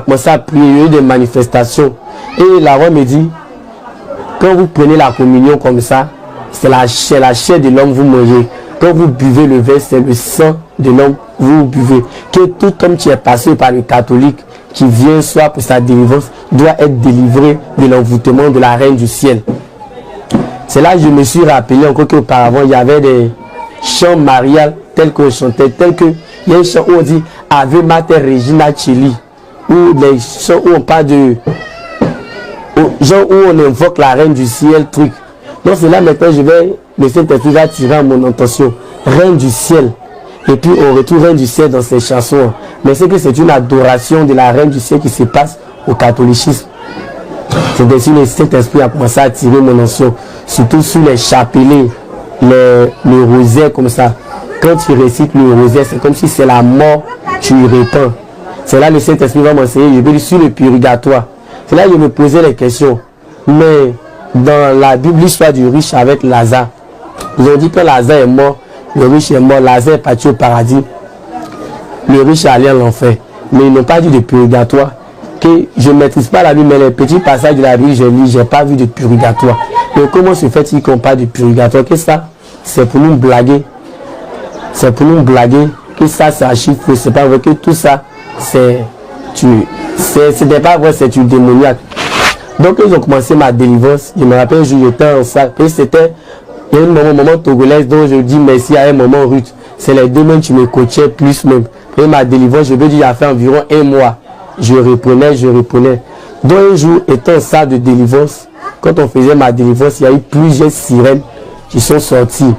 commencé à prier, il y a eu des manifestations. Et la voix me dit, quand vous prenez la communion comme ça, c'est la chair de l'homme vous mangez. Quand vous buvez le verre, c'est le sang de l'homme vous buvez. Que tout homme qui est passé par le catholique, qui vient soit pour sa délivrance, doit être délivré de l'envoûtement de la reine du ciel. C'est là que je me suis rappelé encore qu'auparavant, il y avait des chants mariales tels qu'on chantait, tels que il y a un chant où on dit Ave Mater Regina Celi, ou les chants où on parle de genre où on invoque la reine du ciel, truc. Donc c'est là maintenant le Saint-Esprit va tirer à mon intention, reine du ciel. Et puis on retrouve reine du ciel dans ces chansons. Mais c'est que c'est une adoration de la reine du ciel qui se passe au catholicisme. C'est ainsi que le Saint-Esprit a commencé à tirer mon intention, surtout sur les chapelets, le rosaire comme ça. Quand tu récites le rosaire, c'est comme si c'est la mort, tu y répands. C'est là que le Saint-Esprit va m'enseigner, je vais dire sur le purgatoire. C'est là que je me posais les questions. Mais dans la Bible, l'histoire du riche avec Lazare, ils ont dit que Lazare est mort, le riche est mort, Lazare est parti au paradis, le riche est allé en enfer. Mais ils n'ont pas dit de purgatoire. Que je ne maîtrise pas la Bible, mais les petits passages de la Bible, je lis, je n'ai pas vu de purgatoire. Mais comment se fait-il qu'on parle de purgatoire? Que ça, c'est pour nous blaguer. C'est pour nous blaguer. Que ça, c'est un chiffre, c'est pas vrai. Que tout ça, c'était pas vrai, c'est du démoniaque. Donc ils ont commencé ma délivrance. Je me rappelle un jour j'étais en salle. Et c'était un moment togolais dont je dis merci à un moment rude. C'est les deux mêmes qui me coachaient plus même. Et ma délivrance, je veux dire, il a fait environ 1 mois. Je reprenais. Donc un jour, étant en salle de délivrance, quand on faisait ma délivrance, il y a eu plusieurs sirènes qui sont sorties.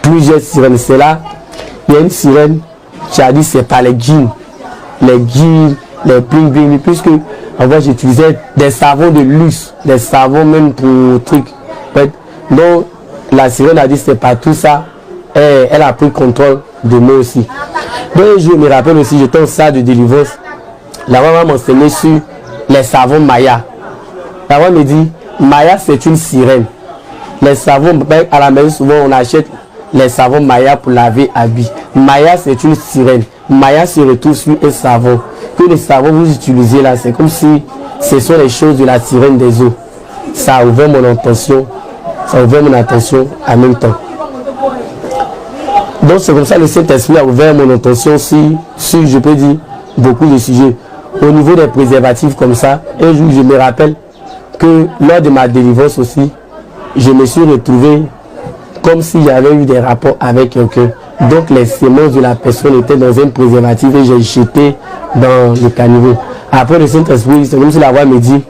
Plusieurs sirènes. C'est là, il y a une sirène qui a dit c'est pas les djinns. Les djinns, les bling bling, puisque avant j'utilisais des savons de luxe, des savons même pour trucs. Donc la sirène a dit c'est pas tout ça. Et elle a pris contrôle de moi aussi. Donc un jour, je me rappelle aussi, j'étais en salle de délivrance. La maman m'a enseigné sur les savons Maya. La maman me dit, Maya c'est une sirène. Les savons, à la maison, souvent, on achète les savons Maya pour laver habits. Maya, c'est une sirène. Maya se retrouve sur un savon. Que les savons vous utilisez là, c'est comme si ce sont les choses de la sirène des eaux. Ça a ouvert mon attention. Ça a ouvert mon attention en même temps. Donc c'est comme ça que le Saint-Esprit a ouvert mon attention sur, je peux dire, beaucoup de sujets. Au niveau des préservatifs comme ça, un jour je me rappelle que lors de ma délivrance aussi, je me suis retrouvé comme s'il y avait eu des rapports avec quelqu'un. Donc les sémences de la personne étaient dans un préservatif et j'ai jeté dans le caniveau. Après le Saint-Esprit, c'est comme si la voix me dit,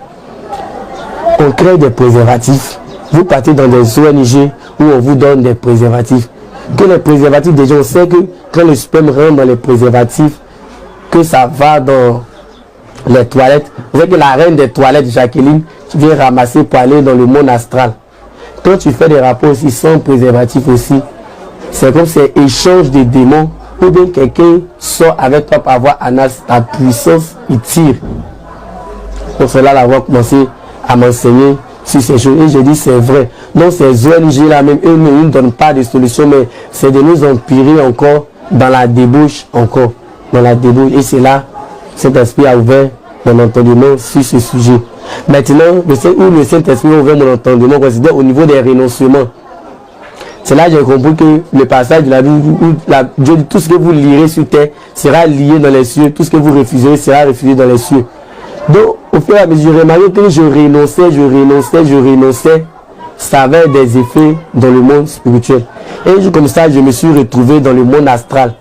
on crée des préservatifs. Vous partez dans des ONG où on vous donne des préservatifs. Que les préservatifs, déjà on sait que quand le sperme rentre dans les préservatifs, que ça va dans les toilettes. Vous savez que la reine des toilettes, Jacqueline, tu viens ramasser pour aller dans le monde astral. Quand tu fais des rapports aussi sans préservatif aussi, c'est comme c'est échange des démons, ou bien quelqu'un sort avec toi par voie anale, ta puissance, il tire. Donc cela, la voix commencer à m'enseigner sur ces choses. Et je dis c'est vrai. Donc ces ONG là même, eux ne nous donnent pas de solution, mais c'est de nous empirer encore dans la débauche, encore. Dans la débauche. Et c'est là, cet esprit a ouvert mon entendement sur ce sujet. Maintenant, où le Saint-Esprit a ouvert mon entendement, considère au niveau des renoncements. C'est là que j'ai compris que le passage de la Bible, où Dieu dit tout ce que vous lirez sur terre sera lié dans les cieux, tout ce que vous refuserez sera refusé dans les cieux. Donc, au fur et à mesure, je remarquais que je renonçais, ça avait des effets dans le monde spirituel. Et comme ça, je me suis retrouvé dans le monde astral.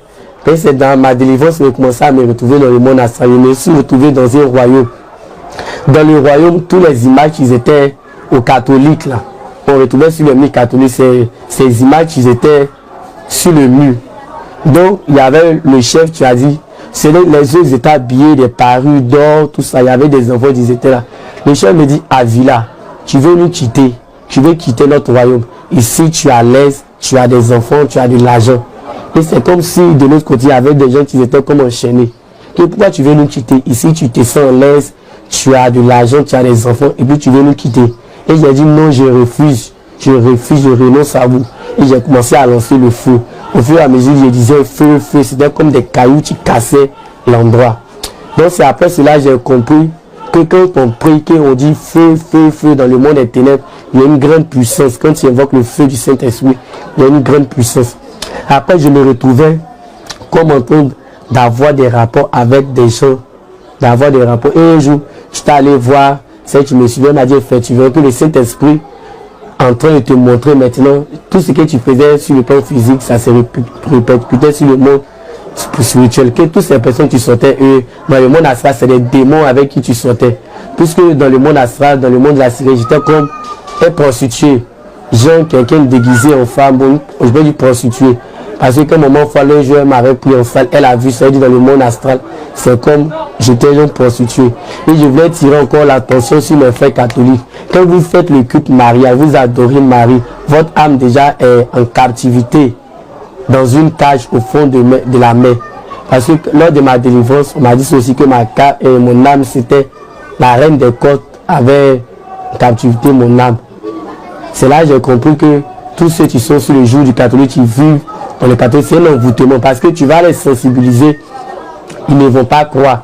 Et c'est dans ma délivrance que j'ai commencé à me retrouver dans le monde astral. Je me suis retrouvé dans un royaume. Dans le royaume, tous les images qui étaient aux catholiques, là, on retrouvait sur le mur catholique, ces images qui étaient sur le mur. Donc, il y avait le chef, tu as dit, les autres étaient habillés, des parures d'or, tout ça. Il y avait des enfants, ils étaient là. Le chef me dit, Avila, tu veux nous quitter, tu veux quitter notre royaume. Ici, tu es à l'aise, tu as des enfants, tu as de l'argent. Et c'est comme si de l'autre côté, il y avait des gens qui étaient comme enchaînés. Et pourquoi tu veux nous quitter? Ici, tu te sens à l'aise, tu as de l'argent, tu as des enfants, et puis tu veux nous quitter. Et j'ai dit non, je refuse, je renonce à vous. Et j'ai commencé à lancer le feu. Au fur et à mesure, je disais feu, feu, c'était comme des cailloux qui cassaient l'endroit. Donc c'est après cela que j'ai compris que quand on prie, qu'on dit feu, feu, feu dans le monde des ténèbres, il y a une grande puissance. Quand tu invoques le feu du Saint-Esprit, il y a une grande puissance. Après, je me retrouvais comme en train d'avoir des rapports avec des gens, Et un jour, je suis allé voir, c'est tu me suivais, m'a dit, tu verras que le Saint-Esprit en train de te montrer maintenant tout ce que tu faisais sur le plan physique, ça se répercutait sur le monde spirituel. Que toutes ces personnes qui sortaient, dans le monde astral, c'est des démons avec qui tu sortais. Puisque dans le monde astral, dans le monde de la série, j'étais comme un prostitué. Genre quelqu'un déguisé en femme, bon, je vais dire prostitué. Parce qu'à un moment, le joueur m'avait pris en salle, elle a vu ça, elle dit dans le monde astral, c'est comme j'étais un prostitué. Et je voulais tirer encore l'attention sur les frères catholiques. Quand vous faites le culte marial, vous adorez Marie, votre âme déjà est en captivité dans une cage au fond de la mer. Parce que lors de ma délivrance, on m'a dit aussi que mon âme, c'était la reine des côtes, avait en captivité mon âme. C'est là que j'ai compris que tous ceux qui sont sur le jour du catholique, qui vivent dans le catholique, c'est un envoûtement. Parce que tu vas les sensibiliser, ils ne vont pas croire.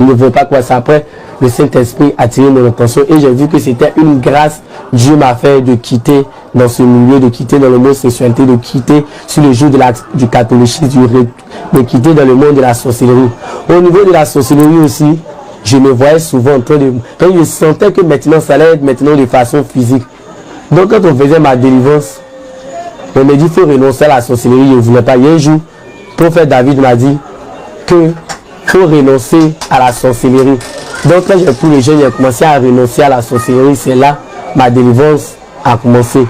Ils ne vont pas croire. C'est après le Saint-Esprit a attiré mon attention et j'ai vu que c'était une grâce. Dieu m'a fait de quitter dans ce milieu, de quitter dans le monde sexualité, de quitter sur le jour du catholicisme, de quitter dans le monde de la sorcellerie. Au niveau de la sorcellerie aussi, je me voyais souvent en train de... Quand je sentais que maintenant, ça allait être maintenant de façon physique. Donc quand on faisait ma délivrance, on me dit qu'il faut renoncer à la sorcellerie, je ne voulais pas. Il y a un jour, le prophète David m'a dit qu'il faut renoncer à la sorcellerie. Donc quand j'ai pris les jeunes, j'ai commencé à renoncer à la sorcellerie. C'est là ma délivrance a commencé.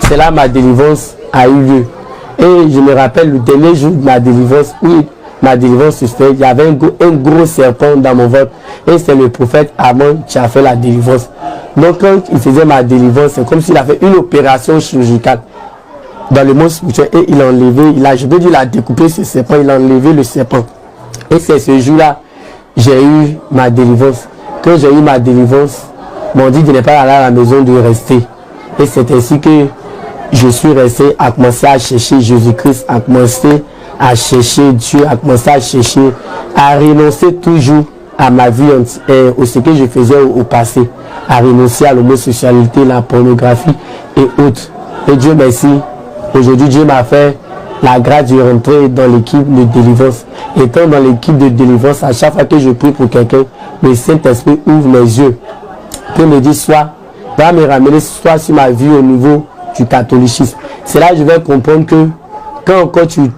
C'est là ma délivrance a eu lieu. Et je me rappelle le dernier jour de ma délivrance, où ma délivrance se fait, il y avait un gros serpent dans mon ventre. Et c'est le prophète Amon qui a fait la délivrance. Donc quand il faisait ma délivrance, c'est comme s'il a fait une opération chirurgicale dans le monde spirituel. Et il a enlevé, il a découpé ce serpent, il a enlevé le serpent. Et c'est ce jour-là, j'ai eu ma délivrance. Quand j'ai eu ma délivrance, m'ont dit de ne pas aller à la maison, de rester. Et c'est ainsi que je suis resté à commencer à chercher Jésus-Christ, à commencer à chercher Dieu, à commencer à chercher, à renoncer toujours à ma vie, au ce que je faisais au passé, à renoncer à l'homosexualité, la pornographie et autres. Et Dieu merci, aujourd'hui Dieu m'a fait la grâce de rentrer dans l'équipe de délivrance. Étant dans l'équipe de délivrance, à chaque fois que je prie pour quelqu'un, le Saint-Esprit ouvre mes yeux pour me dire soit, va me ramener soit sur ma vie au niveau du catholicisme. C'est là que je vais comprendre que quand encore tu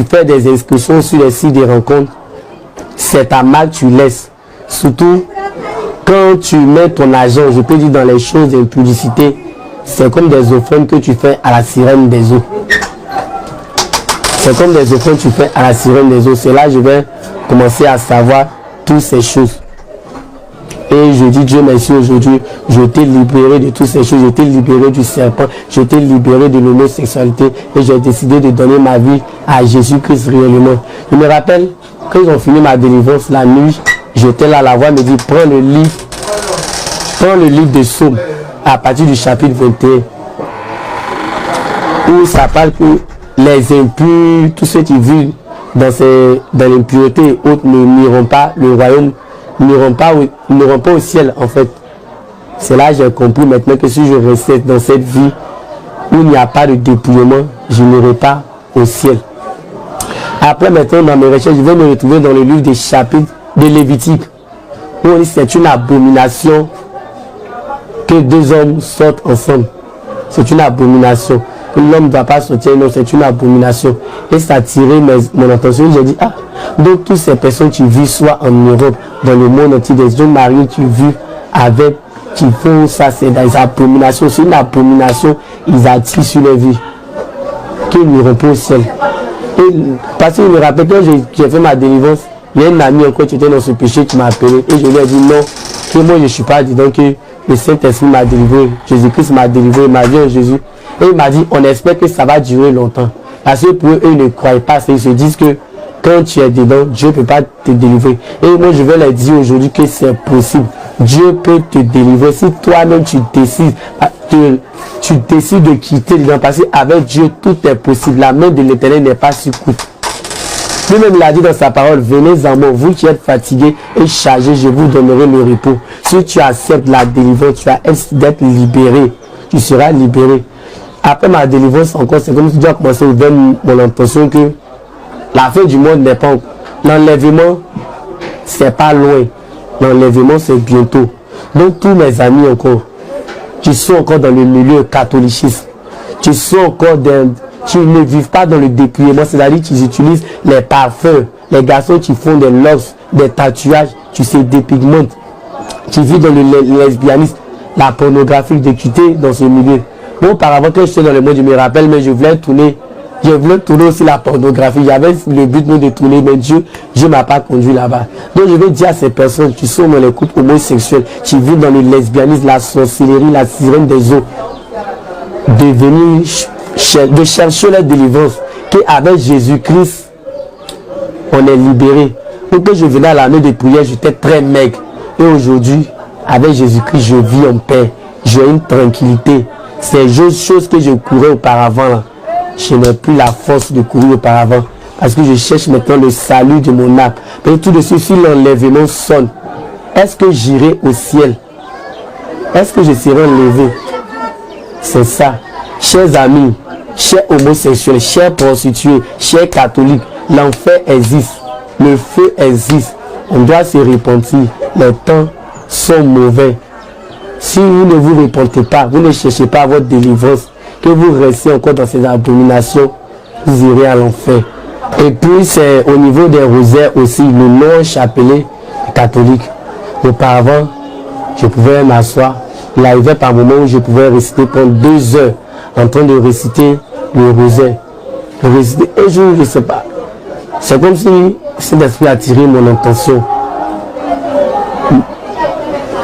fais des inscriptions sur les sites de rencontres, c'est ta marque que tu laisses. Surtout quand tu mets ton argent, je peux dire dans les choses de publicité, c'est comme des offrandes que tu fais à la sirène des eaux. C'est comme des offrandes que tu fais à la sirène des eaux. C'est là que je vais commencer à savoir toutes ces choses. Et je dis Dieu merci, aujourd'hui, je t'ai libéré de toutes ces choses, je t'ai libéré du serpent, je t'ai libéré de l'homosexualité et j'ai décidé de donner ma vie à Jésus-Christ réellement. Je me rappelle, quand ils ont fini ma délivrance la nuit, j'étais là, la voix me dit, prends le livre de Psaume à partir du chapitre 21, où ça parle que les impurs, tous ceux qui vivent dans l'impureté et autres n'iront pas le royaume, n'iront pas au ciel en fait. C'est là que j'ai compris maintenant que si je reste dans cette vie où il n'y a pas de dépouillement, je n'irai pas au ciel. Après maintenant dans mes recherches, je vais me retrouver dans le livre des chapitres de Lévitique, où on dit c'est une abomination que deux hommes sortent ensemble. C'est une abomination. L'homme ne doit pas sortir, non, c'est une abomination. Et ça a attiré mon attention. J'ai dit, donc toutes ces personnes qui vivent soit en Europe, dans le monde entier, des hommes mariés qui vivent avec, qui font ça, c'est des abominations. C'est une abomination, ils attirent sur leur vie. Qu'ils n'iront pas au ciel. Et parce que je me rappelle, quand j'ai fait ma délivrance, il y a une amie encore qui était dans ce péché qui m'a appelé. Et je lui ai dit non, que moi je ne suis pas dedans, que le Saint-Esprit m'a délivré, Jésus-Christ m'a délivré, m'a dit en Jésus. Et il m'a dit, on espère que ça va durer longtemps. Parce que pour eux, ils ne croient pas. Ils se disent que quand tu es dedans, Dieu ne peut pas te délivrer. Et moi, je vais leur dire aujourd'hui que c'est possible. Dieu peut te délivrer. Si toi-même, tu décides de quitter dedans. Parce qu'avec Dieu, tout est possible. La main de l'Éternel n'est pas si courte. Lui-même, il a dit dans sa parole, venez en moi, vous qui êtes fatigués et chargés, je vous donnerai le repos. Si tu acceptes la délivrance, tu as d'être libéré. Tu seras libéré. Après ma délivrance encore, c'est comme si Dieu a commencé à ouvrir mon intention que la fin du monde n'est pas... L'enlèvement, c'est pas loin. L'enlèvement, c'est bientôt. Donc tous mes amis encore, qui sont encore dans le milieu catholicisme, qui sont encore qui ne vivent pas dans le dépouillement, c'est-à-dire qu'ils utilisent les parfums, les garçons qui font des locks, des tatouages, qui se dépigmentent, qui vivent dans le lesbianisme, la pornographie, de quitter dans ce milieu. Bon, auparavant, quand j'étais dans le monde, je me rappelle, mais je voulais tourner aussi la pornographie. J'avais le but de tourner, mais Dieu ne m'a pas conduit là-bas. Donc je vais dire à ces personnes qui sont dans les couples homosexuels, qui vivent dans le lesbianisme, la sorcellerie, la sirène des eaux, de chercher la délivrance, qu'avec Jésus-Christ, on est libéré. Donc quand je venais à l'année de prière, j'étais très maigre. Et aujourd'hui, avec Jésus-Christ, je vis en paix. J'ai une tranquillité. Ces choses que je courais auparavant, là, je n'ai plus la force de courir auparavant. Parce que je cherche maintenant le salut de mon âme. Mais tout de suite, si l'enlèvement sonne, est-ce que j'irai au ciel? Est-ce que je serai enlevé? C'est ça. Chers amis, chers homosexuels, chers prostituées, chers catholiques, l'enfer existe. Le feu existe. On doit se repentir. Les temps sont mauvais. Si vous ne vous repentez pas, vous ne cherchez pas votre délivrance, que vous restez encore dans ces abominations, vous irez à l'enfer. Et puis c'est au niveau des rosaires aussi, le nom chapelet catholique. Auparavant, je pouvais m'asseoir. Il arrivait par moment où je pouvais réciter pendant 2 heures en train de réciter le rosaire. Réciter un jour, je ne sais pas. C'est comme si cet esprit a tiré mon intention.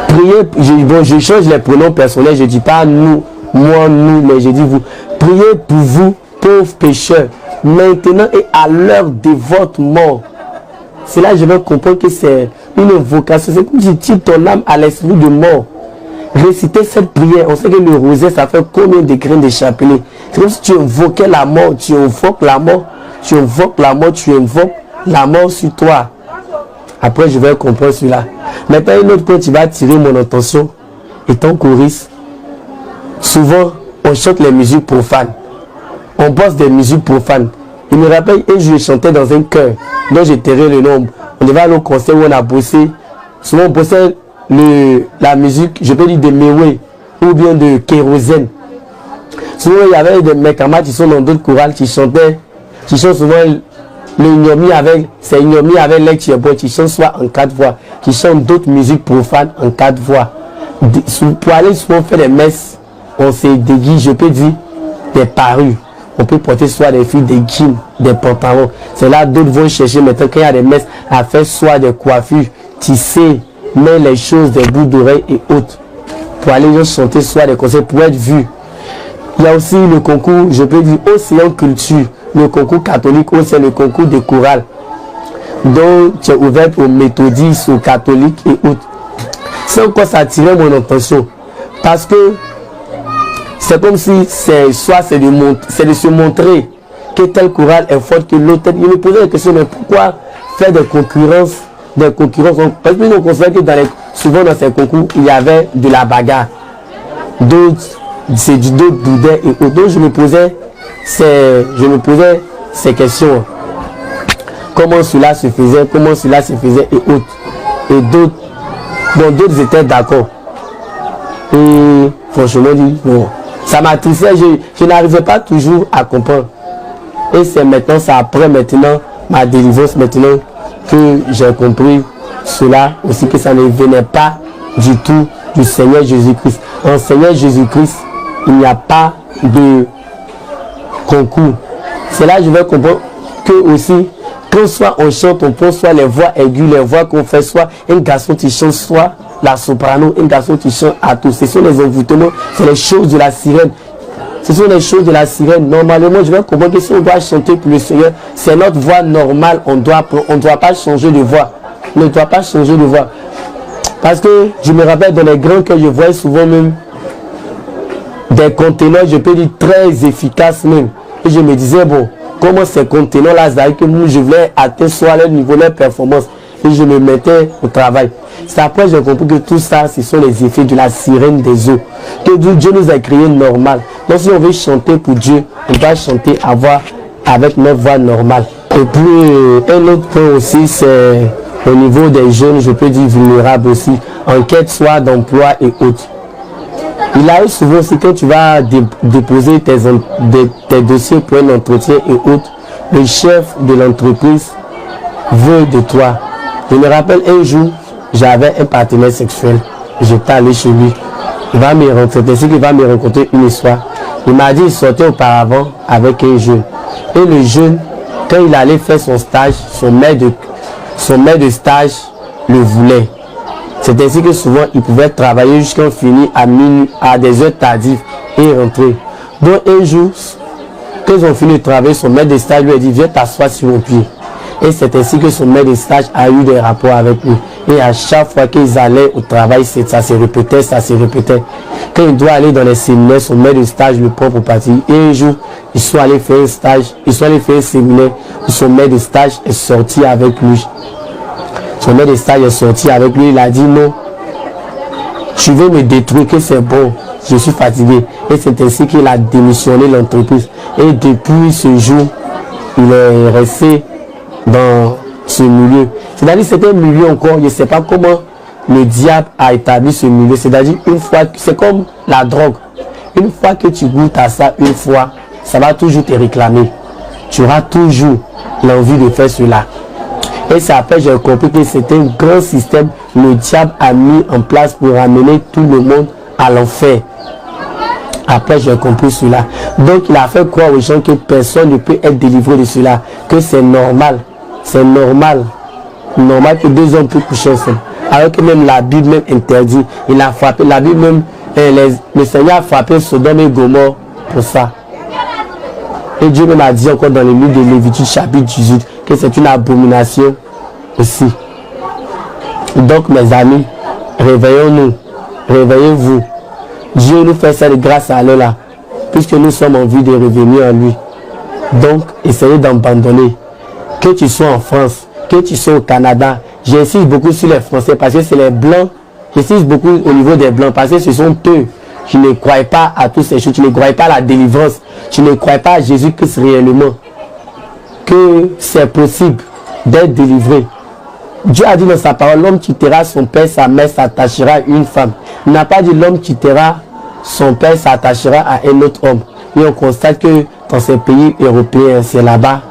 Priez, je change les pronoms personnels, je ne dis pas nous, moi, nous, mais je dis vous. Priez pour vous, pauvres pécheurs, maintenant et à l'heure de votre mort. C'est là que je vais comprendre que c'est une vocation. C'est comme si tu tires ton âme à l'esprit de mort. réciter cette prière, on sait que le rosaire, ça fait combien de grains de chapelet. C'est comme si tu invoquais la mort, tu invoques la mort, tu invoques la mort, tu invoques la mort sur toi. Après, je vais comprendre cela. Maintenant, une autre point qui va attirer mon attention, étant choriste, souvent, on chante les musiques profanes. On bosse des musiques profanes. Il me rappelle, un jour, je chantais dans un chœur, dont j'ai terré le nom. On devait aller au concert où on a bossé. Souvent, on bossait la musique, je peux dire de Mewé, ou bien de Kérosène. Souvent, il y avait mes camarades qui sont dans d'autres chorales qui chantent souvent le ignomi avec, c'est ignomi avec l'ex-boy, qui chantent soit en 4 voix, qui chantent d'autres musiques profanes en 4 voix. Pour aller souvent faire des messes, on se déguise, je peux dire, des parures. On peut porter soit des filles, des jeans, des pantalons. C'est là d'autres vont chercher maintenant qu'il y a des messes à faire soit des coiffures, tisser, mais les choses, des bouts d'oreilles et autres. Pour aller chanter soit des concerts, pour être vu. Il y a aussi le concours, je peux dire, Océan Culture, le concours catholique, c'est le concours de chorale. Donc, tu es ouvert aux méthodistes, aux catholiques et autres. C'est encore ça attirait mon attention. Parce que c'est comme si c'est de se montrer que telle chorale est forte que l'autre. Il me posait la question, mais pourquoi faire des concurrences? Parce que nous considérons que souvent dans ces concours, il y avait de la bagarre. D'autres, c'est du dos boudin et autres. Donc je me posais ces questions. Comment cela se faisait et autres. Et d'autres étaient d'accord. Et franchement, bon, ça m'attristait, je n'arrivais pas toujours à comprendre. Et c'est maintenant, c'est après maintenant, ma délivrance maintenant, que j'ai compris cela aussi, que ça ne venait pas du tout du Seigneur Jésus-Christ. En Seigneur Jésus-Christ, il n'y a pas de concours. C'est là que je vais comprendre que aussi, quand soit on chante, on prend soit les voix aiguës, les voix qu'on fait, soit un garçon qui chante, soit la soprano, un garçon qui chante à tous. Ce sont les envoûtements, c'est les choses de la sirène. Ce sont les choses de la sirène. Normalement, je vais comprendre que si on doit chanter pour le Seigneur, c'est notre voix normale. On ne doit pas changer de voix. On ne doit pas changer de voix. Parce que je me rappelle dans les grands que je voyais souvent même des conteneurs, je peux dire très efficaces même. Et je me disais, bon, comment ces conteneurs-là, c'est que moi, je voulais atteindre soit leur niveau, leur performance. Et je me mettais au travail. C'est après que j'ai compris que tout ça, ce sont les effets de la sirène des eaux. Que Dieu nous a créé normal. Donc si on veut chanter pour Dieu, on doit chanter avec notre voix normale. Et puis, un autre point aussi, c'est au niveau des jeunes, je peux dire vulnérables aussi, en quête soit d'emploi et autres. Il arrive souvent aussi quand tu vas déposer tes dossiers pour un entretien et autres, le chef de l'entreprise veut de toi. Je me rappelle un jour, j'avais un partenaire sexuel. J'étais allé chez lui. Il va me rencontrer une histoire. Il m'a dit qu'il sortait auparavant avec un jeune. Et le jeune, quand il allait faire son stage, son maître de stage le voulait. C'est ainsi que souvent il pouvait travailler jusqu'à finir à minuit, à des heures tardives et rentrer. Donc un jour, quand ils ont fini de travailler, son maître de stage lui a dit viens t'asseoir sur mon pied. Et c'est ainsi que son maître de stage a eu des rapports avec lui. Et à chaque fois qu'ils allaient au travail, ça se répétait. Quand il doit aller dans les séminaires, son maître de stage le prend pour partir. Et un jour, ils sont allés faire un stage, ils sont allés faire un séminaire où son maître de stage est sorti avec lui. Son maître de stage est sorti avec lui, il a dit non, tu veux me détruire, que c'est bon, je suis fatigué. Et c'est ainsi qu'il a démissionné l'entreprise. Et depuis ce jour, il est resté dans ce milieu. C'est-à-dire c'est un milieu encore, je ne sais pas comment le diable a établi ce milieu. C'est-à-dire une fois, c'est comme la drogue. Une fois que tu goûtes à ça, une fois, ça va toujours te réclamer. Tu auras toujours l'envie de faire cela. Et c'est après que j'ai compris que c'était un grand système que le diable a mis en place pour amener tout le monde à l'enfer. Après j'ai compris cela. Donc il a fait croire aux gens que personne ne peut être délivré de cela. Que c'est normal. C'est normal. Normal que 2 hommes puissent coucher ensemble. Alors que même la Bible même interdit. Il a frappé. La Bible même, le Seigneur a frappé Sodome et Gomorrhe pour ça. Et Dieu même a dit encore dans le livre de Lévitique chapitre 18 que c'est une abomination aussi. Donc mes amis, réveillons-nous. Réveillez-vous. Dieu nous fait ça de grâce à Allah là, puisque nous sommes en vie de revenir à lui. Donc, essayez d'abandonner. Que tu sois en France, que tu sois au Canada, j'insiste beaucoup sur les Français parce que c'est les Blancs. J'insiste beaucoup au niveau des Blancs parce que ce sont eux qui ne croient pas à toutes ces choses, qui ne croient pas à la délivrance, qui ne croient pas à Jésus-Christ réellement. Que c'est possible d'être délivré. Dieu a dit dans sa parole, l'homme quittera son père, sa mère, s'attachera à une femme. Il n'a pas dit l'homme quittera son père, s'attachera à un autre homme. Et on constate que dans ces pays européens, c'est là-bas,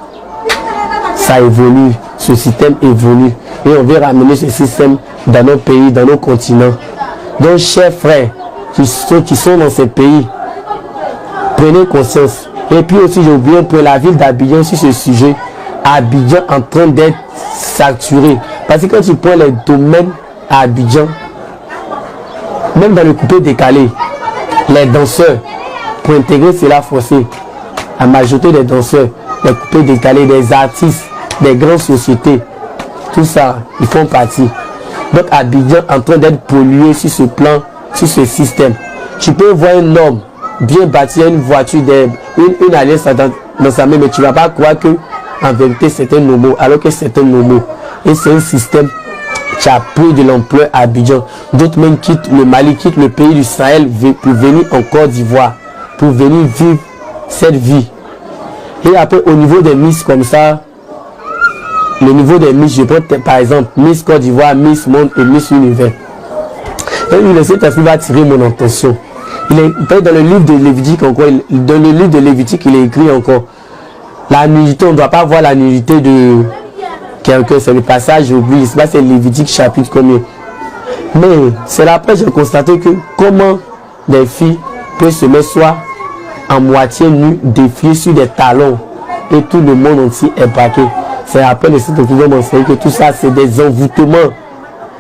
ça évolue, ce système évolue. Et on veut ramener ce système dans nos pays, dans nos continents. Donc, chers frères qui sont dans ces pays, prenez conscience. Et puis aussi, j'ai oublié pour la ville d'Abidjan sur ce sujet. Abidjan en train d'être saturé. Parce que quand tu prends les domaines à Abidjan, même dans le coupé décalé, les danseurs, pour intégrer cela forcé, la majorité des danseurs, les coupés décalés, des artistes, des grandes sociétés, tout ça, ils font partie. Donc Abidjan en train d'être pollué sur ce plan, sur ce système. Tu peux voir un homme bien bâti, une voiture, une alliance dans sa main, mais tu ne vas pas croire que en vérité c'est un homo, alors que c'est un homo. Et c'est un système qui a pris de l'ampleur à Abidjan. D'autres même quittent le Mali, quittent le pays du Sahel pour venir en Côte d'Ivoire, pour venir vivre cette vie. Et après, au niveau des Miss comme ça, le niveau des Miss, je prends par exemple Miss Côte d'Ivoire, Miss Monde et Miss Univers. Et le Saint-Esprit va attirer mon attention. Il est dans le livre de Lévitique encore, dans le livre de Lévitique, il est écrit encore. La nudité, on ne doit pas voir la nudité de quelqu'un, c'est le passage, j'ai oublié, c'est Lévitique chapitre combien. Mais c'est là après j'ai constaté que comment des filles peuvent se mettre soit en moitié nues, défiler sur des talons et tout le monde entier est braqué. C'est après le site de m'enseigner que tout ça c'est des envoûtements.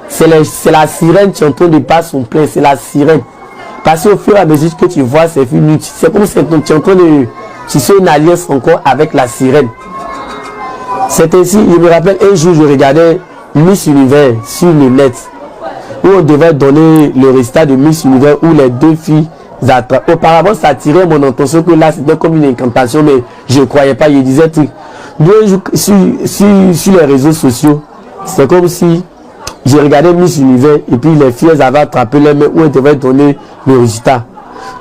C'est la sirène qui est en train de passer son plein, c'est la sirène. Parce qu'au fur et à mesure que tu vois ces filles nues, c'est comme si tu es en train de tisser une alliance encore avec la sirène. C'est ainsi, je me rappelle un jour je regardais Miss Univers sur le net où on devait donner le résultat de Miss Univers où les deux filles attrapent. Auparavant ça attirait mon attention que là c'était comme une incantation mais je ne croyais pas, je disais truc. Sur les réseaux sociaux, c'est comme si j'ai regardé Miss Univers et puis les filles avaient attrapé les mains où elles devaient donner le résultat.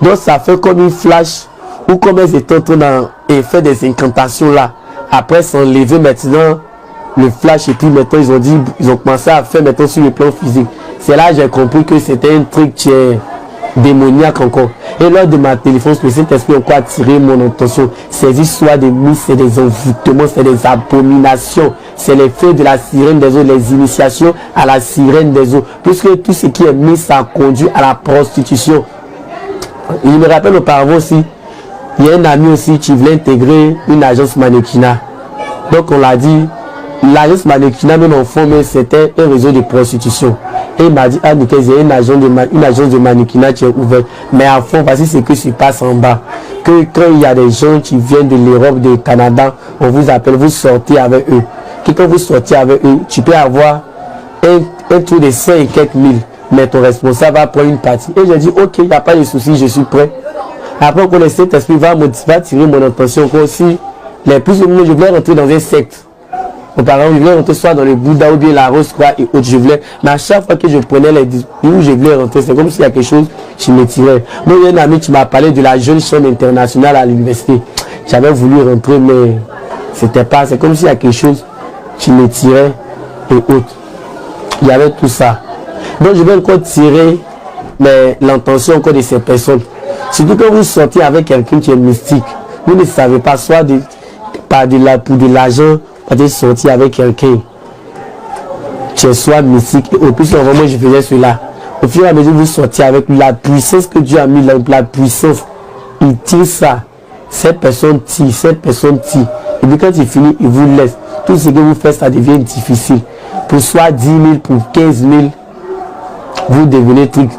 Donc ça fait comme une flash ou comme elles étaient en train de faire des incantations là. Après s'enlever maintenant le flash et puis maintenant ils ont commencé à faire maintenant sur le plan physique. C'est là que j'ai compris que c'était un truc qui est démoniaque encore. Et lors de ma téléphone, le Saint-Esprit a encore attiré mon attention. Ces histoires de Miss, c'est des envoûtements, c'est des abominations. C'est les feux de la sirène des eaux, les initiations à la sirène des eaux. Puisque tout ce qui est Miss, ça conduit à la prostitution. Il me rappelle auparavant aussi, il y a un ami aussi qui voulait intégrer une agence mannequinat. Donc on l'a dit, l'agence mannequinat même en fond, mais c'était un réseau de prostitution. Et il m'a dit, ah Nickel, il y a une agence de mannequinat qui est ouverte. Mais à fond, voici ce que se passe en bas. Que quand il y a des gens qui viennent de l'Europe, du Canada, on vous appelle, vous sortez avec eux. Que quand vous sortez avec eux, tu peux avoir un tour de 5 et quelques mille. Mais ton responsable va prendre une partie. Et j'ai dit, ok, il n'y a pas de souci, je suis prêt. Après, on connaît cet esprit, va tirer mon attention. Encore aussi, les plus ou moins, je voulais rentrer dans un secte. Auparavant, je voulais rentrer soit dans le Bouddha ou bien la Rose, quoi, et autres. Mais à chaque fois que je prenais les où je voulais rentrer, c'est comme s'il y a quelque chose qui me tirait. Moi, il y a un ami qui m'a parlé de la jeune chambre internationale à l'université. J'avais voulu rentrer, mais c'était pas. C'est comme s'il y a quelque chose qui me tirait et autres. Il y avait tout ça. Donc, je vais encore tirer l'intention encore de ces personnes. Surtout quand vous sortez avec quelqu'un qui est mystique, vous ne savez pas, soit pour de l'argent, vous sortir avec quelqu'un qui est soit mystique. Et au plus, vraiment, je faisais cela. Au fur et à mesure, vous sortez avec la puissance que Dieu a mis, la puissance, il tire ça. Cette personne tire. Et puis quand il finit, il vous laisse. Tout ce que vous faites, ça devient difficile. Pour soit 10 000, pour 15 000, vous devenez truc.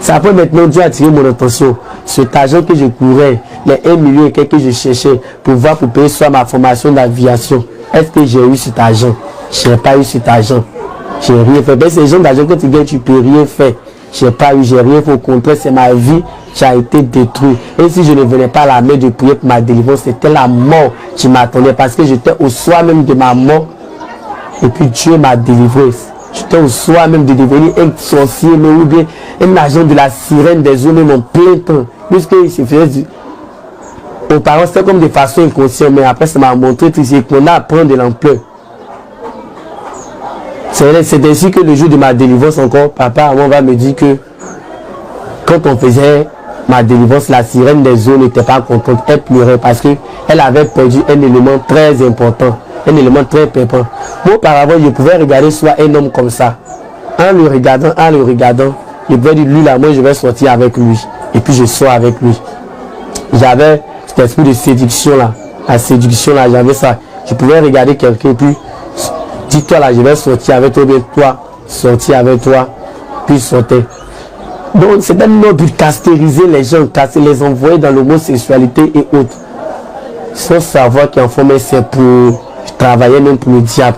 C'est après maintenant, Dieu a attiré mon attention. Cet argent que je courais, les 1 million et quelques que je cherchais pour payer soit ma formation d'aviation. Est-ce que j'ai eu cet argent? Je n'ai pas eu cet argent. Je n'ai rien fait. Mais ces gens d'argent, quand tu gagnes, tu ne peux rien faire. j'ai pas eu, j'ai rien fait. Au contraire, c'est ma vie qui a été détruite. Et si je ne venais pas à la main de prier pour ma délivrance, c'était la mort qui m'attendait parce que j'étais au soir même de ma mort. Et puis Dieu m'a délivré. J'étais au soir même de devenir un sorcier, mais ou bien un agent de la sirène des eaux, même en plein temps. Puisqu'il se faisait du... Auparavant, c'était comme de façon inconsciente, mais après, ça m'a montré qu'on a à prendre de l'ampleur. C'est ainsi que le jour de ma délivrance encore, papa avant va me dire que quand on faisait ma délivrance, la sirène des eaux n'était pas contente. Elle pleurait parce qu'elle avait perdu un élément très important, un élément très pépin. Moi, auparavant, je pouvais regarder soit un homme comme ça. En le regardant, je pouvais dire, lui là, moi je vais sortir avec lui. Et puis je sors avec lui. J'avais cet esprit de séduction là. La séduction là, j'avais ça. Je pouvais regarder quelqu'un et puis dis-toi là, je vais sortir avec toi, bien toi, sortir avec toi, puis sortir. Donc c'est un mode de castériser les gens, les envoyer dans l'homosexualité et autres. Sans savoir qu'en fait, c'est pour travailler même pour le diable.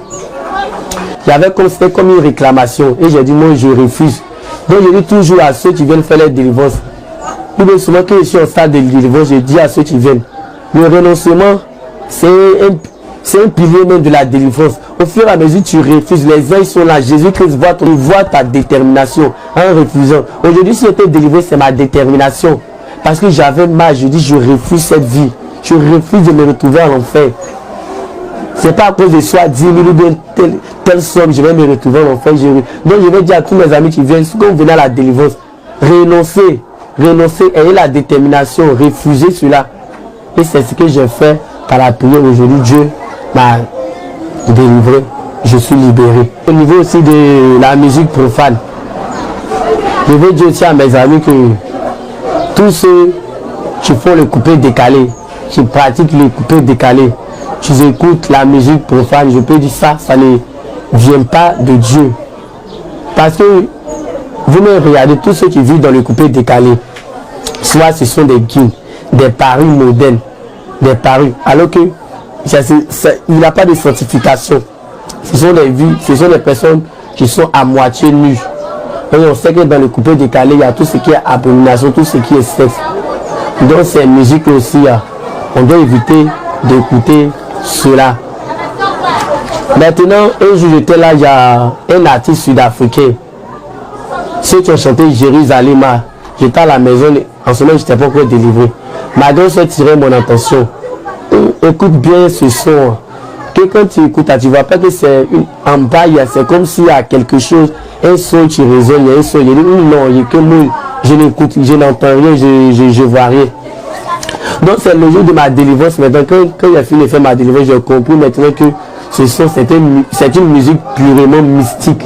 C'était comme une réclamation. Et j'ai dit, moi je refuse. Donc je dis toujours à ceux qui viennent faire les délivrances. Ou bien souvent que je suis en stade de délivrance, je dis à ceux qui viennent. Le renoncement, c'est un pilier même de la délivrance. Au fur et à mesure tu refuses, les uns sont là. Jésus-Christ voit ta détermination en refusant. Aujourd'hui, si j'étais délivré, c'est ma détermination. Parce que j'avais mal, je dis, je refuse cette vie. Je refuse de me retrouver en enfer. C'est pas à cause de soi 10 000 ou bien telle somme, je vais me retrouver en enfer. Donc je vais dire à tous mes amis qui viennent, quand vous venez à la délivrance, renoncez, ayez la détermination, refusez cela. Et c'est ce que j'ai fait par la prière aujourd'hui. Dieu m'a délivré, je suis libéré. Au niveau aussi de la musique profane, je veux dire aussi à mes amis que tous ceux qui font le coupé décalé, qui pratiquent le coupé décalé, tu écoutes la musique profane, je peux dire ça ne vient pas de Dieu. Parce que vous me regardez, tous ceux qui vivent dans le coupé décalé, soit ce sont des guides, des paris modernes, des paris, alors que il n'y a pas de certification. Ce sont des personnes qui sont à moitié nues. Et on sait que dans le coupé décalé, il y a tout ce qui est abomination, tout ce qui est sexe. Donc ces musiques aussi, on doit éviter d'écouter cela. Maintenant, un jour j'étais là, il y a un artiste sud-africain. Ceux qui ont chanté Jérusalem, j'étais à la maison, en ce moment je n'étais pas encore délivré. Ma danse a tiré mon attention. Écoute bien ce son. Que quand tu écoutes, tu ne vois pas que c'est en bas, c'est comme s'il y a quelque chose, un son qui résonne, il y a un son, il y a non, il y a que moi, je n'écoute, je n'entends rien, je vois rien. Donc c'est le jour de ma délivrance. Maintenant, quand j'ai fini de faire ma délivrance, j'ai compris maintenant que ce son, c'est une musique purement mystique.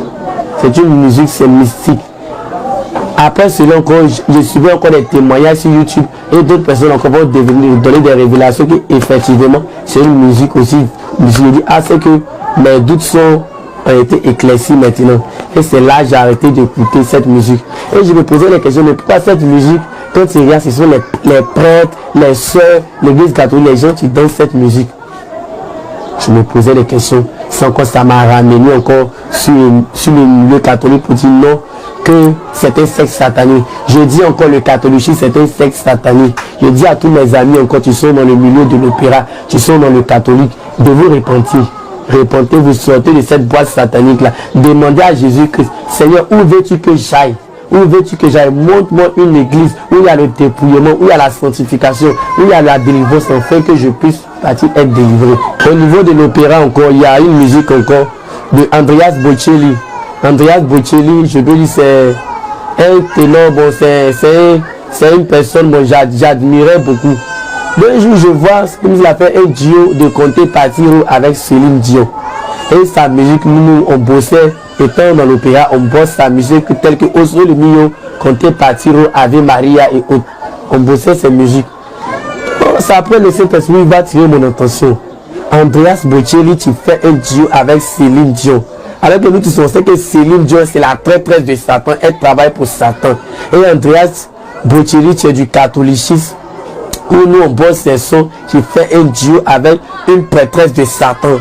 C'est une musique, c'est mystique. Après cela encore, je suivais encore des témoignages sur YouTube et d'autres personnes encore vont donner des révélations qu'effectivement c'est une musique aussi. Je me dis, c'est que mes doutes ont été éclaircis maintenant. Et c'est là que j'ai arrêté d'écouter cette musique. Et je me posais la question, mais pourquoi cette musique, quand tu regardes, ce sont les prêtres, les soeurs, l'église catholique, les gens qui dansent cette musique. Je me posais des questions. Sans quoi ça m'a ramené encore sur le milieu catholique pour dire non, que c'est un sexe satanique. Je dis encore le catholicisme, c'est un sexe satanique. Je dis à tous mes amis encore, tu sont dans le milieu de l'opéra, tu sont dans le catholique, de vous repentir. Repentez, vous sortez de cette boîte satanique là. Demandez à Jésus-Christ, Seigneur, où veux-tu que j'aille? Où veux-tu que j'aille? Montre-moi une église où il y a le dépouillement, où il y a la sanctification, où il y a la délivrance, afin que je puisse être délivré. Au niveau de l'opéra encore, il y a une musique encore de Andreas Bocelli. Andreas Bocelli, je peux dire, c'est un ténor, bon, c'est une personne, bon, j'admirais beaucoup. Un jour, je vois, comme il a fait un duo de Conté Patiro avec Céline Dion. Et sa musique, nous, on bossait, étant dans l'opéra, on bosse sa musique telle que Oslo le Mio, Conté Patiro, Ave Maria et autres. On bossait ces musiques. Bon, ça après le Saint-Esprit va tirer mon attention. Andreas Bocelli, tu fais un duo avec Céline Dion. Alors que nous tous on sait que Céline Dion, c'est la prêtresse de Satan, elle travaille pour Satan. Et Andreas Bocelli, tu es du catholicisme, où nous on bosse ces sons, qui fait un duo avec une prêtresse de Satan.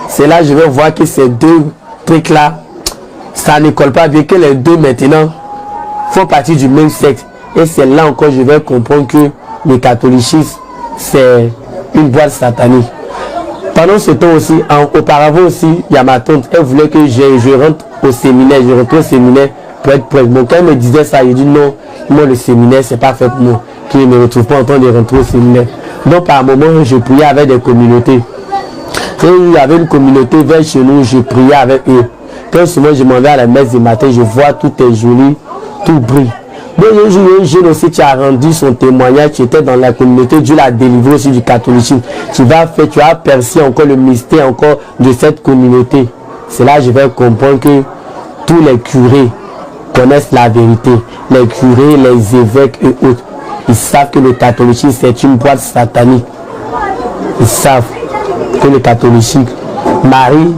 C'est là que je vais voir que ces deux trucs là, ça ne colle pas bien, que les deux maintenant, font partie du même sexe. Et c'est là encore je vais comprendre que le catholicisme, c'est une boîte satanique. Pendant ce temps aussi, auparavant aussi, il y a ma tante, elle voulait que je rentre au séminaire, je rentre au séminaire pour être prêtre. Donc quand elle me disait ça, j'ai dit non, moi le séminaire, c'est pas fait pour moi, que je ne me retrouve pas en train de rentrer au séminaire. Donc par moment, je priais avec des communautés. Quand il y avait une communauté vers chez nous, je priais avec eux. Quand souvent je m'en vais à la messe du matin, je vois tout est joli, tout brille. Donc un jeune aussi qui a rendu son témoignage, tu étais dans la communauté, Dieu l'a délivré aussi du catholicisme. Tu as percé encore le mystère encore de cette communauté. C'est là que je vais comprendre que tous les curés connaissent la vérité. Les curés, les évêques et autres, ils savent que le catholicisme c'est une boîte satanique. Ils savent que le catholicisme, Marie,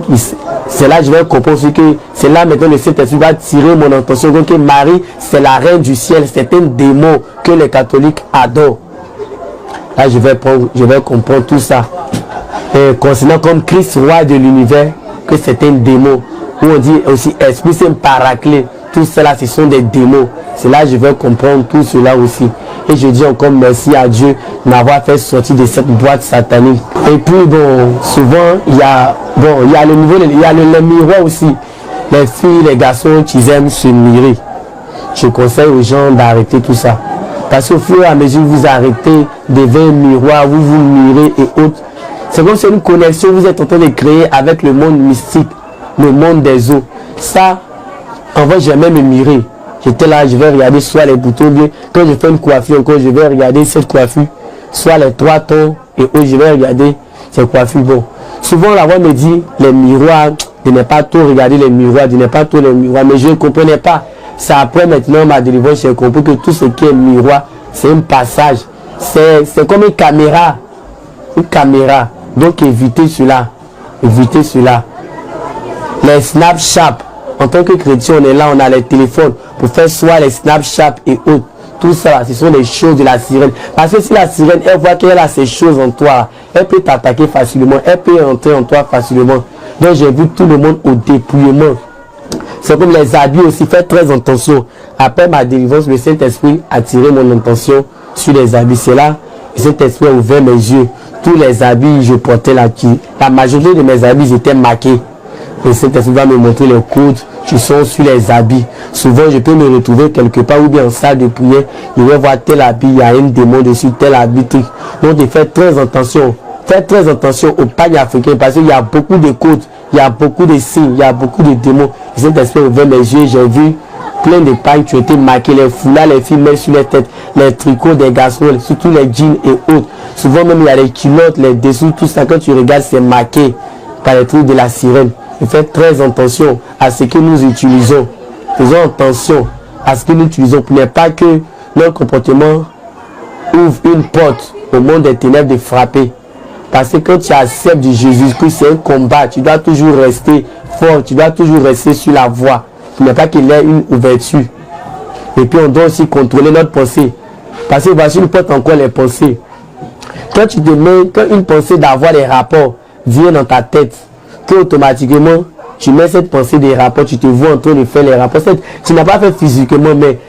c'est là que je vais comprendre que c'est là maintenant le Saint-Esprit va tirer mon attention que Marie c'est la reine du ciel, c'est un démon que les catholiques adorent. Là je vais comprendre tout ça. Et considérant comme Christ roi de l'univers, que c'est un démon. Où on dit aussi esprit c'est un paraclet. Tout cela ce sont des démons. C'est là que je vais comprendre tout cela aussi. Et je dis encore merci à Dieu m'avoir fait sortir de cette boîte satanique. Et puis bon, souvent il y a le niveau, il y a le miroir aussi. Les filles, les garçons qui aiment se mirer. Je conseille aux gens d'arrêter tout ça. Parce qu'au fur et à mesure que vous arrêtez devant un miroir, vous vous mirez et autres. C'est comme si une connexion vous êtes en train de créer avec le monde mystique, le monde des eaux. Ça, en vrai, j'aimais me mirer. J'étais là, je vais regarder soit les boutons bien. Quand je fais une coiffure encore, je vais regarder cette coiffure. Soit les 3 tons et autres, je vais regarder ces coiffures. Bon. Souvent, la voix me dit, les miroirs, de ne pas trop regarder les miroirs, de ne pas trop les miroirs. Mais je ne comprenais pas. C'est après maintenant ma délivrance, j'ai compris que tout ce qui est miroir, c'est un passage. C'est comme une caméra. Une caméra. Donc évitez cela. Évitez cela. Les Snapchat. En tant que chrétien, on est là, on a les téléphones pour faire soit les Snapchat et autres. Tout ça, ce sont les choses de la sirène. Parce que si la sirène, elle voit qu'elle a ces choses en toi, elle peut t'attaquer facilement, elle peut entrer en toi facilement. Donc j'ai vu tout le monde au dépouillement. C'est comme les habits aussi, faites très attention. Après ma délivrance, le Saint-Esprit a tiré mon attention sur les habits. C'est là, le Saint-Esprit a ouvert mes yeux. Tous les habits, je portais là, la majorité de mes habits étaient marqués. Le Saint-Esprit va me montrer les codes qui sont sur les habits. Souvent, je peux me retrouver quelque part ou bien en salle de prière. Je vais voir tel habit, il y a un démon dessus, tel habit. Donc, faites très attention. Faites très attention aux pagnes africains parce qu'il y a beaucoup de codes, il y a beaucoup de signes, il y a beaucoup de démons. Le Saint-Esprit a ouvert mes yeux, j'ai vu plein de pagnes qui ont été marquées, les foulards, les filles mettent sur les têtes, les tricots des garçons, surtout les jeans et autres. Souvent même il y a les culottes, les dessous, tout ça, quand tu regardes, c'est marqué par les trucs de la sirène. Et faites très attention à ce que nous utilisons. Faisons attention à ce que nous utilisons pour ne pas que notre comportement ouvre une porte au monde des ténèbres de frapper. Parce que quand tu acceptes du Jésus-Christ, c'est un combat. Tu dois toujours rester fort, tu dois toujours rester sur la voie. Il n'y a pas qu'il y ait une ouverture. Et puis on doit aussi contrôler notre pensée. Parce que voici une porte encore les pensées. Quand tu te mets, quand une pensée d'avoir les rapports vient dans ta tête, que automatiquement tu mets cette pensée des rapports, tu te vois en train de faire les rapports. Tu n'as pas fait physiquement, mais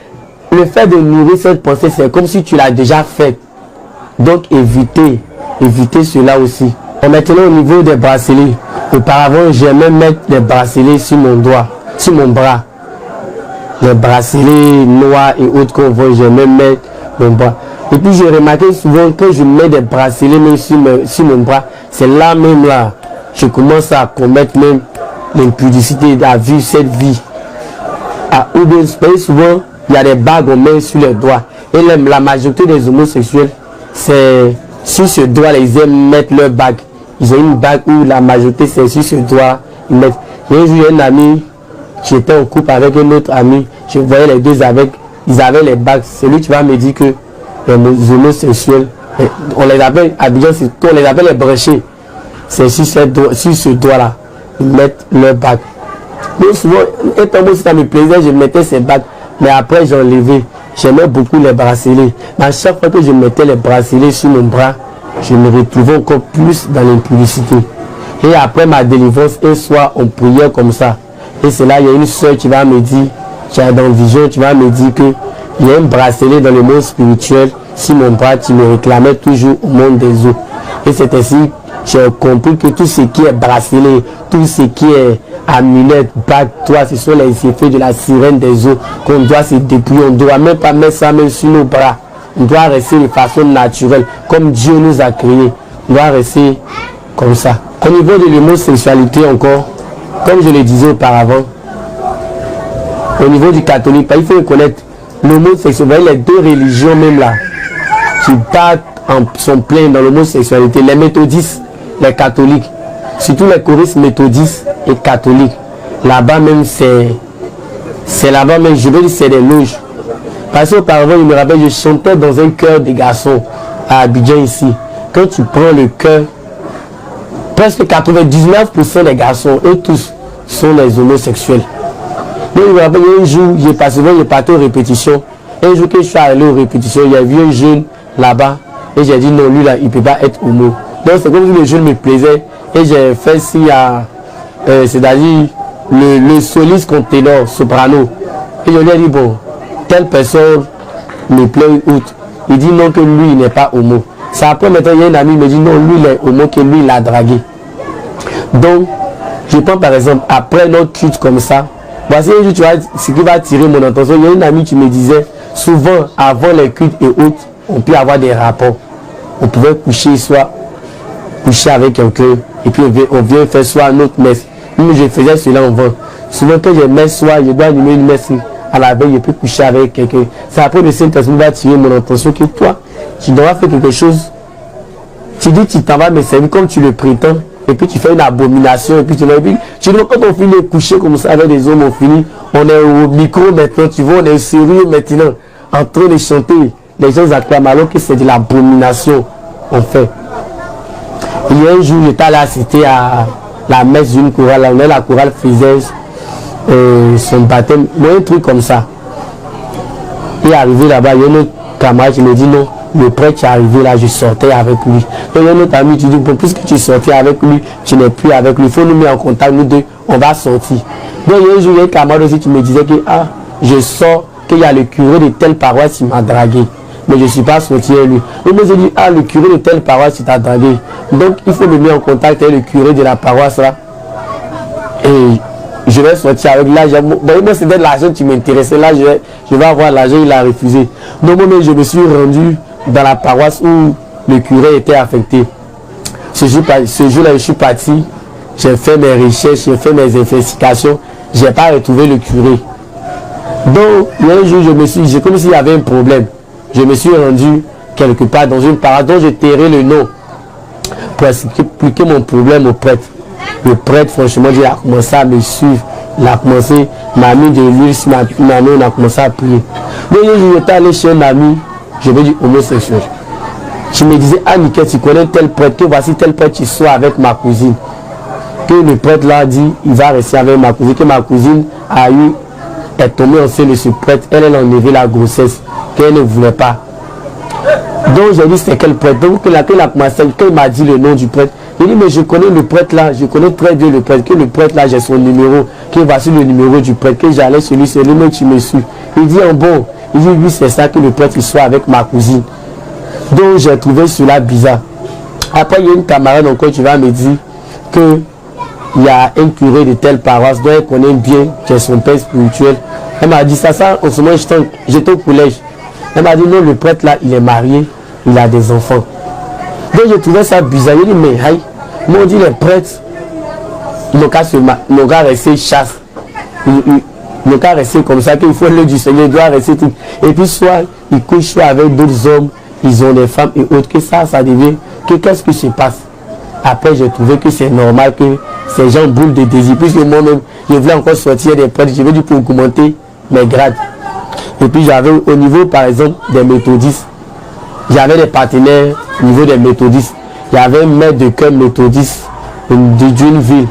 le fait de nourrir cette pensée, c'est comme si tu l'as déjà fait. Donc évitez cela aussi. Et maintenant au niveau des bracelets, auparavant j'aimais mettre des bracelets sur mon doigt, sur mon bras. Les bracelets noirs et autres qu'on voit, j'aimais mettre mon bras. Et puis j'ai remarqué souvent que je mets des bracelets même sur mon bras, c'est là même là, je commence à commettre même l'impudicité, à vivre cette vie. Ou bien souvent, il y a des bagues on met sur les doigts. Et la majorité des homosexuels, c'est sur ce doigt, ils aiment mettre leur bague. Ils ont une bague où la majorité c'est sur ce doigt. Ils mettent. Un jour, un ami, j'étais en couple avec un autre ami, je voyais les deux avec, ils avaient les bagues. Celui qui va me dire que les homosexuels, on les appelle, à Abidjan, on les appelle les branchés. C'est sur ce doigt-là, ils mettent leur bague. Donc souvent, étant moi, si ça me plaisait, je mettais ces bagues. Mais après, j'ai enlevé. J'aimais beaucoup les bracelets. Mais à chaque fois que je mettais les bracelets sur mon bras, je me retrouvais encore plus dans l'impudicité. Et après ma délivrance, un soir, on priait comme ça. Et c'est là, il y a une soeur qui va me dire, tu es dans la vision, tu vas me dire que il y a un bracelet dans le monde spirituel. Si mon bras, tu me réclamais toujours au monde des eaux. Et c'est ainsi que j'ai compris que tout ce qui est bracelet, tout ce qui est amulette, bague, toi, ce sont les effets de la sirène des eaux qu'on doit se dépouiller. On ne doit même pas mettre ça même sur nos bras. On doit rester de façon naturelle, comme Dieu nous a créés. On doit rester comme ça. Au niveau de l'homosexualité encore, comme je le disais auparavant, au niveau du catholique, il faut reconnaître l'homosexualité, les deux religions même là, qui battent en son plein dans l'homosexualité, les méthodistes, les catholiques, surtout les choristes méthodistes et catholiques. Là-bas même, c'est là-bas même, je veux dire, c'est des loges. Parce qu'auparavant, je me rappelle, je chantais dans un chœur des garçons à Abidjan ici. Quand tu prends le chœur, presque 99% des garçons, eux tous, sont les homosexuels. Mais je me rappelle, un jour, j'ai parti aux répétitions. Un jour que je suis allé aux répétitions, il y a vu un jeune là-bas. Et j'ai dit non, lui là, il ne peut pas être homo. Donc c'est comme si le jeune me plaisait. Et j'ai fait si à, c'est-à-dire le soliste contre ténor, soprano. Et je lui ai dit bon, telle personne me plaît ou autre. Il dit non, que lui, il n'est pas homo. C'est après maintenant, il y a un ami qui me dit non, lui, il est homo, que lui, il a dragué. Donc, je prends par exemple, après notre culte comme ça, voici un jour, tu vois, ce qui va attirer mon attention. Il y a un ami qui me disait, souvent, avant les cultes et autres, on peut avoir des rapports. On pouvait coucher, soit coucher avec quelqu'un, et puis on vient faire soit un autre messe. Moi, je faisais cela en vain. Souvent, quand je mets soit, je dois animer une messe à la veille, je peux coucher avec quelqu'un. C'est après le Saint-Esprit va attirer mon attention que toi, tu dois faire quelque chose. Tu dis, tu t'en vas me servir comme tu le prétends, et puis tu fais une abomination, et puis tu dis, quand on finit de coucher comme ça avec des hommes, on est au micro maintenant, tu vois, on est sérieux maintenant, en train de chanter. Les gens acclament alors que c'est de l'abomination, en fait. Il y a un jour, j'étais allé assister à la messe d'une chorale, on est la chorale faisait son baptême, moi un truc comme ça. Il est arrivé là-bas, il y a un autre camarade qui me dit non, le prêtre est arrivé là, je sortais avec lui. Donc il y a un autre ami qui dit bon, puisque tu sortais avec lui, tu n'es plus avec lui, il faut nous mettre en contact, nous deux, on va sortir. Donc il y a un jour, il y a un camarade aussi qui me disait que je sors, qu'il y a le curé de telle paroisse qui m'a dragué. Mais je ne suis pas sorti avec lui. Et moi, j'ai dit, le curé de telle paroisse, tu t'as dragué. Donc, il faut me mettre en contact avec le curé de la paroisse là. Et je vais sortir avec l'argent. Bon, moi, c'était l'argent qui m'intéressait. Là, je vais avoir l'argent, il a refusé. Donc, moi, je me suis rendu dans la paroisse où le curé était affecté. Ce jour-là, je suis parti. J'ai fait mes recherches, j'ai fait mes investigations. Je n'ai pas retrouvé le curé. Donc, un jour, j'ai comme s'il y avait un problème. Je me suis rendu quelque part dans une paroisse dont j'ai terré le nom pour expliquer mon problème au prêtre. Le prêtre, franchement, il a commencé à me suivre. Il a commencé, m'a mis de l'huile sur ma main, on a commencé à prier. Donc, j'étais allé chez un ami, je vais dire homosexuel. Je me disais, Nickel, tu connais tel prêtre, que voici tel prêtre qui soit avec ma cousine. Que le prêtre là dit, il va rester avec ma cousine, que ma cousine est tombée enceinte de ce prêtre, elle a enlevé la grossesse. Qu'elle ne voulait pas. Donc j'ai dit c'est quel prêtre. Donc quand il m'a dit le nom du prêtre, il dit mais je connais le prêtre là, je connais très bien le prêtre, que le prêtre là j'ai son numéro, que voici le numéro du prêtre, que j'allais chez lui, c'est lui même qui me suit. Il dit bon, il dit oui c'est ça que le prêtre il soit avec ma cousine. Donc j'ai trouvé cela bizarre. Après il y a une camarade encore qui va me dire que il y a un curé de telle paroisse dont elle connaît bien, qui est son père spirituel. Elle m'a dit ça en ce moment j'étais au collège. Elle m'a dit non, le prêtre là, il est marié, il a des enfants. Donc j'ai trouvé ça bizarre. Je dis mais moi on dit les prêtres, nos gars rester chasse. Nos gars rester comme ça, qu'il faut le du Seigneur, il doit rester tout. Et puis soit ils couchent soit avec d'autres hommes, ils ont des femmes et autres, que ça devient, qu'est-ce qui se passe. Après j'ai trouvé que c'est normal que ces gens brûlent de désir. Puisque moi-même, je voulais encore sortir des prêtres, je veux dire pour augmenter mes grades. Et puis j'avais au niveau par exemple des méthodistes, j'avais des partenaires au niveau des méthodistes. Il y avait un maître de cœur méthodiste d'une ville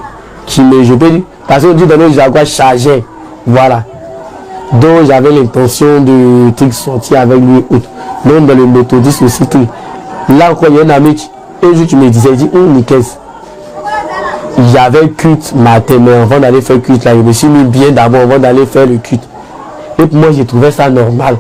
qui me, je peux dire, parce qu'on dit dans nos jaguars chargé, voilà. Donc j'avais l'intention de sortir avec lui. Donc dans le méthodiste aussi, là encore il y a un ami, un jour tu me disais, il dit, nickel. J'avais culte matin, mais avant d'aller faire culte là, je me suis mis bien d'abord avant d'aller faire le culte. Et pour moi, j'ai trouvé ça normal.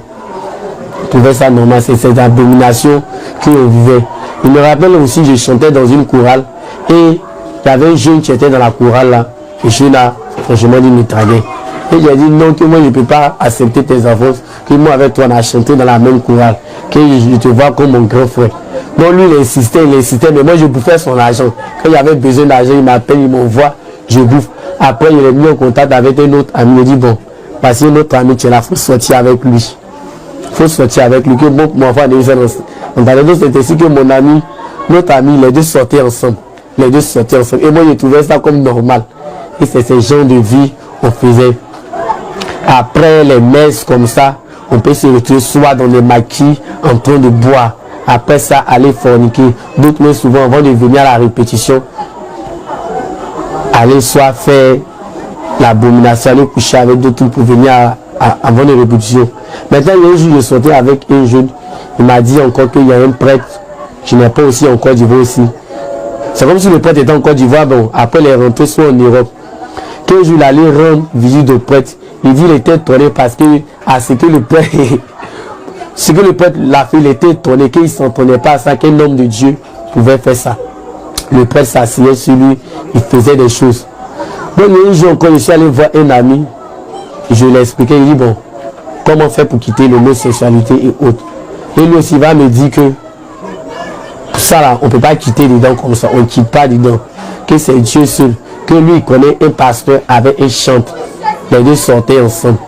Je trouvais ça normal, c'est cette abomination qu'on vivait. Il me rappelle aussi, je chantais dans une chorale et il y avait un jeune qui était dans la chorale là. Et je là, franchement, il me draguait. Et j'ai dit non, que moi je ne peux pas accepter tes avances, que moi avec toi on a chanté dans la même chorale, que je te vois comme mon grand frère. Donc lui il insistait, mais moi je bouffais son argent. Quand il y avait besoin d'argent, il m'appelle, il m'envoie, je bouffe. Après il est mis en contact avec un autre ami, il me dit bon, parce que notre ami tu es là, il faut sortir avec lui. Il faut sortir avec lui, que bon, mon enfant déjà donc c'est ainsi que mon ami, notre ami, les deux sortaient ensemble. Les deux sortaient ensemble. Et moi je trouvais ça comme normal. Et c'est ce genre de vie qu'on faisait. Après les messes comme ça, on peut se retrouver soit dans les maquis en train de boire. Après ça, aller forniquer. D'autres, mais souvent, avant de venir à la répétition, aller soit faire l'abomination, aller coucher avec d'autres pour venir avant les répétitions. Maintenant, il y a un jour, je sortais avec un jeune. Il m'a dit encore qu'il y a un prêtre. Je n'ai pas aussi en Côte d'Ivoire aussi. C'est comme si le prêtre était en Côte d'Ivoire. Bon, après les rentrées soit en Europe. Qu'un jour, il allait rendre visite au prêtre. Il dit qu'il était étonné parce que à ce que le prêtre l'a fait, il était étonné qu'il ne s'entendait pas à ça, qu'un homme de Dieu pouvait faire ça. Le prêtre s'asseyait sur lui, il faisait des choses. Donc un jour encore, je suis allé voir un ami, je lui ai expliqué, il dit bon, comment faire pour quitter l'homosexualité et autres. Et lui aussi va me dire que ça là, on ne peut pas quitter dedans comme ça, on ne quitte pas dedans, que c'est Dieu seul, que lui il connaît un pasteur avec un chanteur. Les deux sortaient ensemble.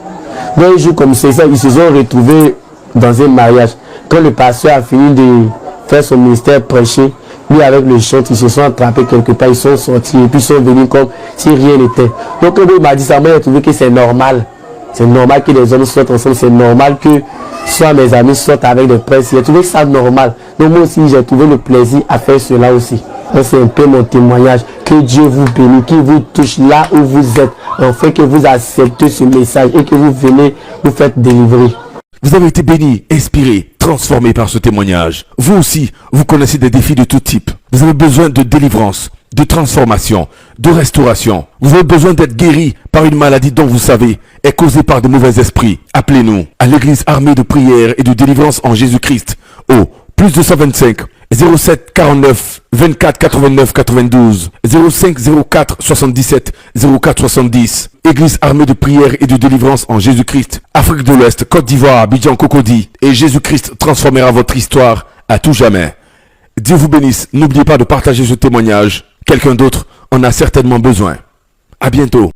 Donc un jour comme ça, ils se sont retrouvés dans un mariage. Quand le pasteur a fini de faire son ministère prêcher, lui avec le chanteur, ils se sont attrapés quelque part, ils sont sortis et puis ils sont venus comme si rien n'était. Donc quand il m'a dit ça, moi j'ai trouvé que c'est normal. C'est normal que les hommes sortent ensemble, c'est normal que soit mes amis sortent avec des prêtres. J'ai trouvé ça normal. Donc moi aussi j'ai trouvé le plaisir à faire cela aussi. C'est un peu mon témoignage. Que Dieu vous bénisse, qu'il vous touche là où vous êtes, afin que vous acceptez ce message et que vous venez vous faites délivrer. Vous avez été béni, inspiré, transformé par ce témoignage. Vous aussi, vous connaissez des défis de tout type. Vous avez besoin de délivrance, de transformation, de restauration. Vous avez besoin d'être guéri par une maladie dont vous savez est causée par de mauvais esprits. Appelez-nous à l'église armée de prière et de délivrance en Jésus-Christ au plus 225 07 49 24 89 92 05 04 77 04 70. Église armée de prière et de délivrance en Jésus-Christ, Afrique de l'Ouest, Côte d'Ivoire, Abidjan, Cocody. Et Jésus-Christ transformera votre histoire à tout jamais. Dieu vous bénisse. N'oubliez pas de partager ce témoignage. Quelqu'un d'autre en a certainement besoin. À bientôt.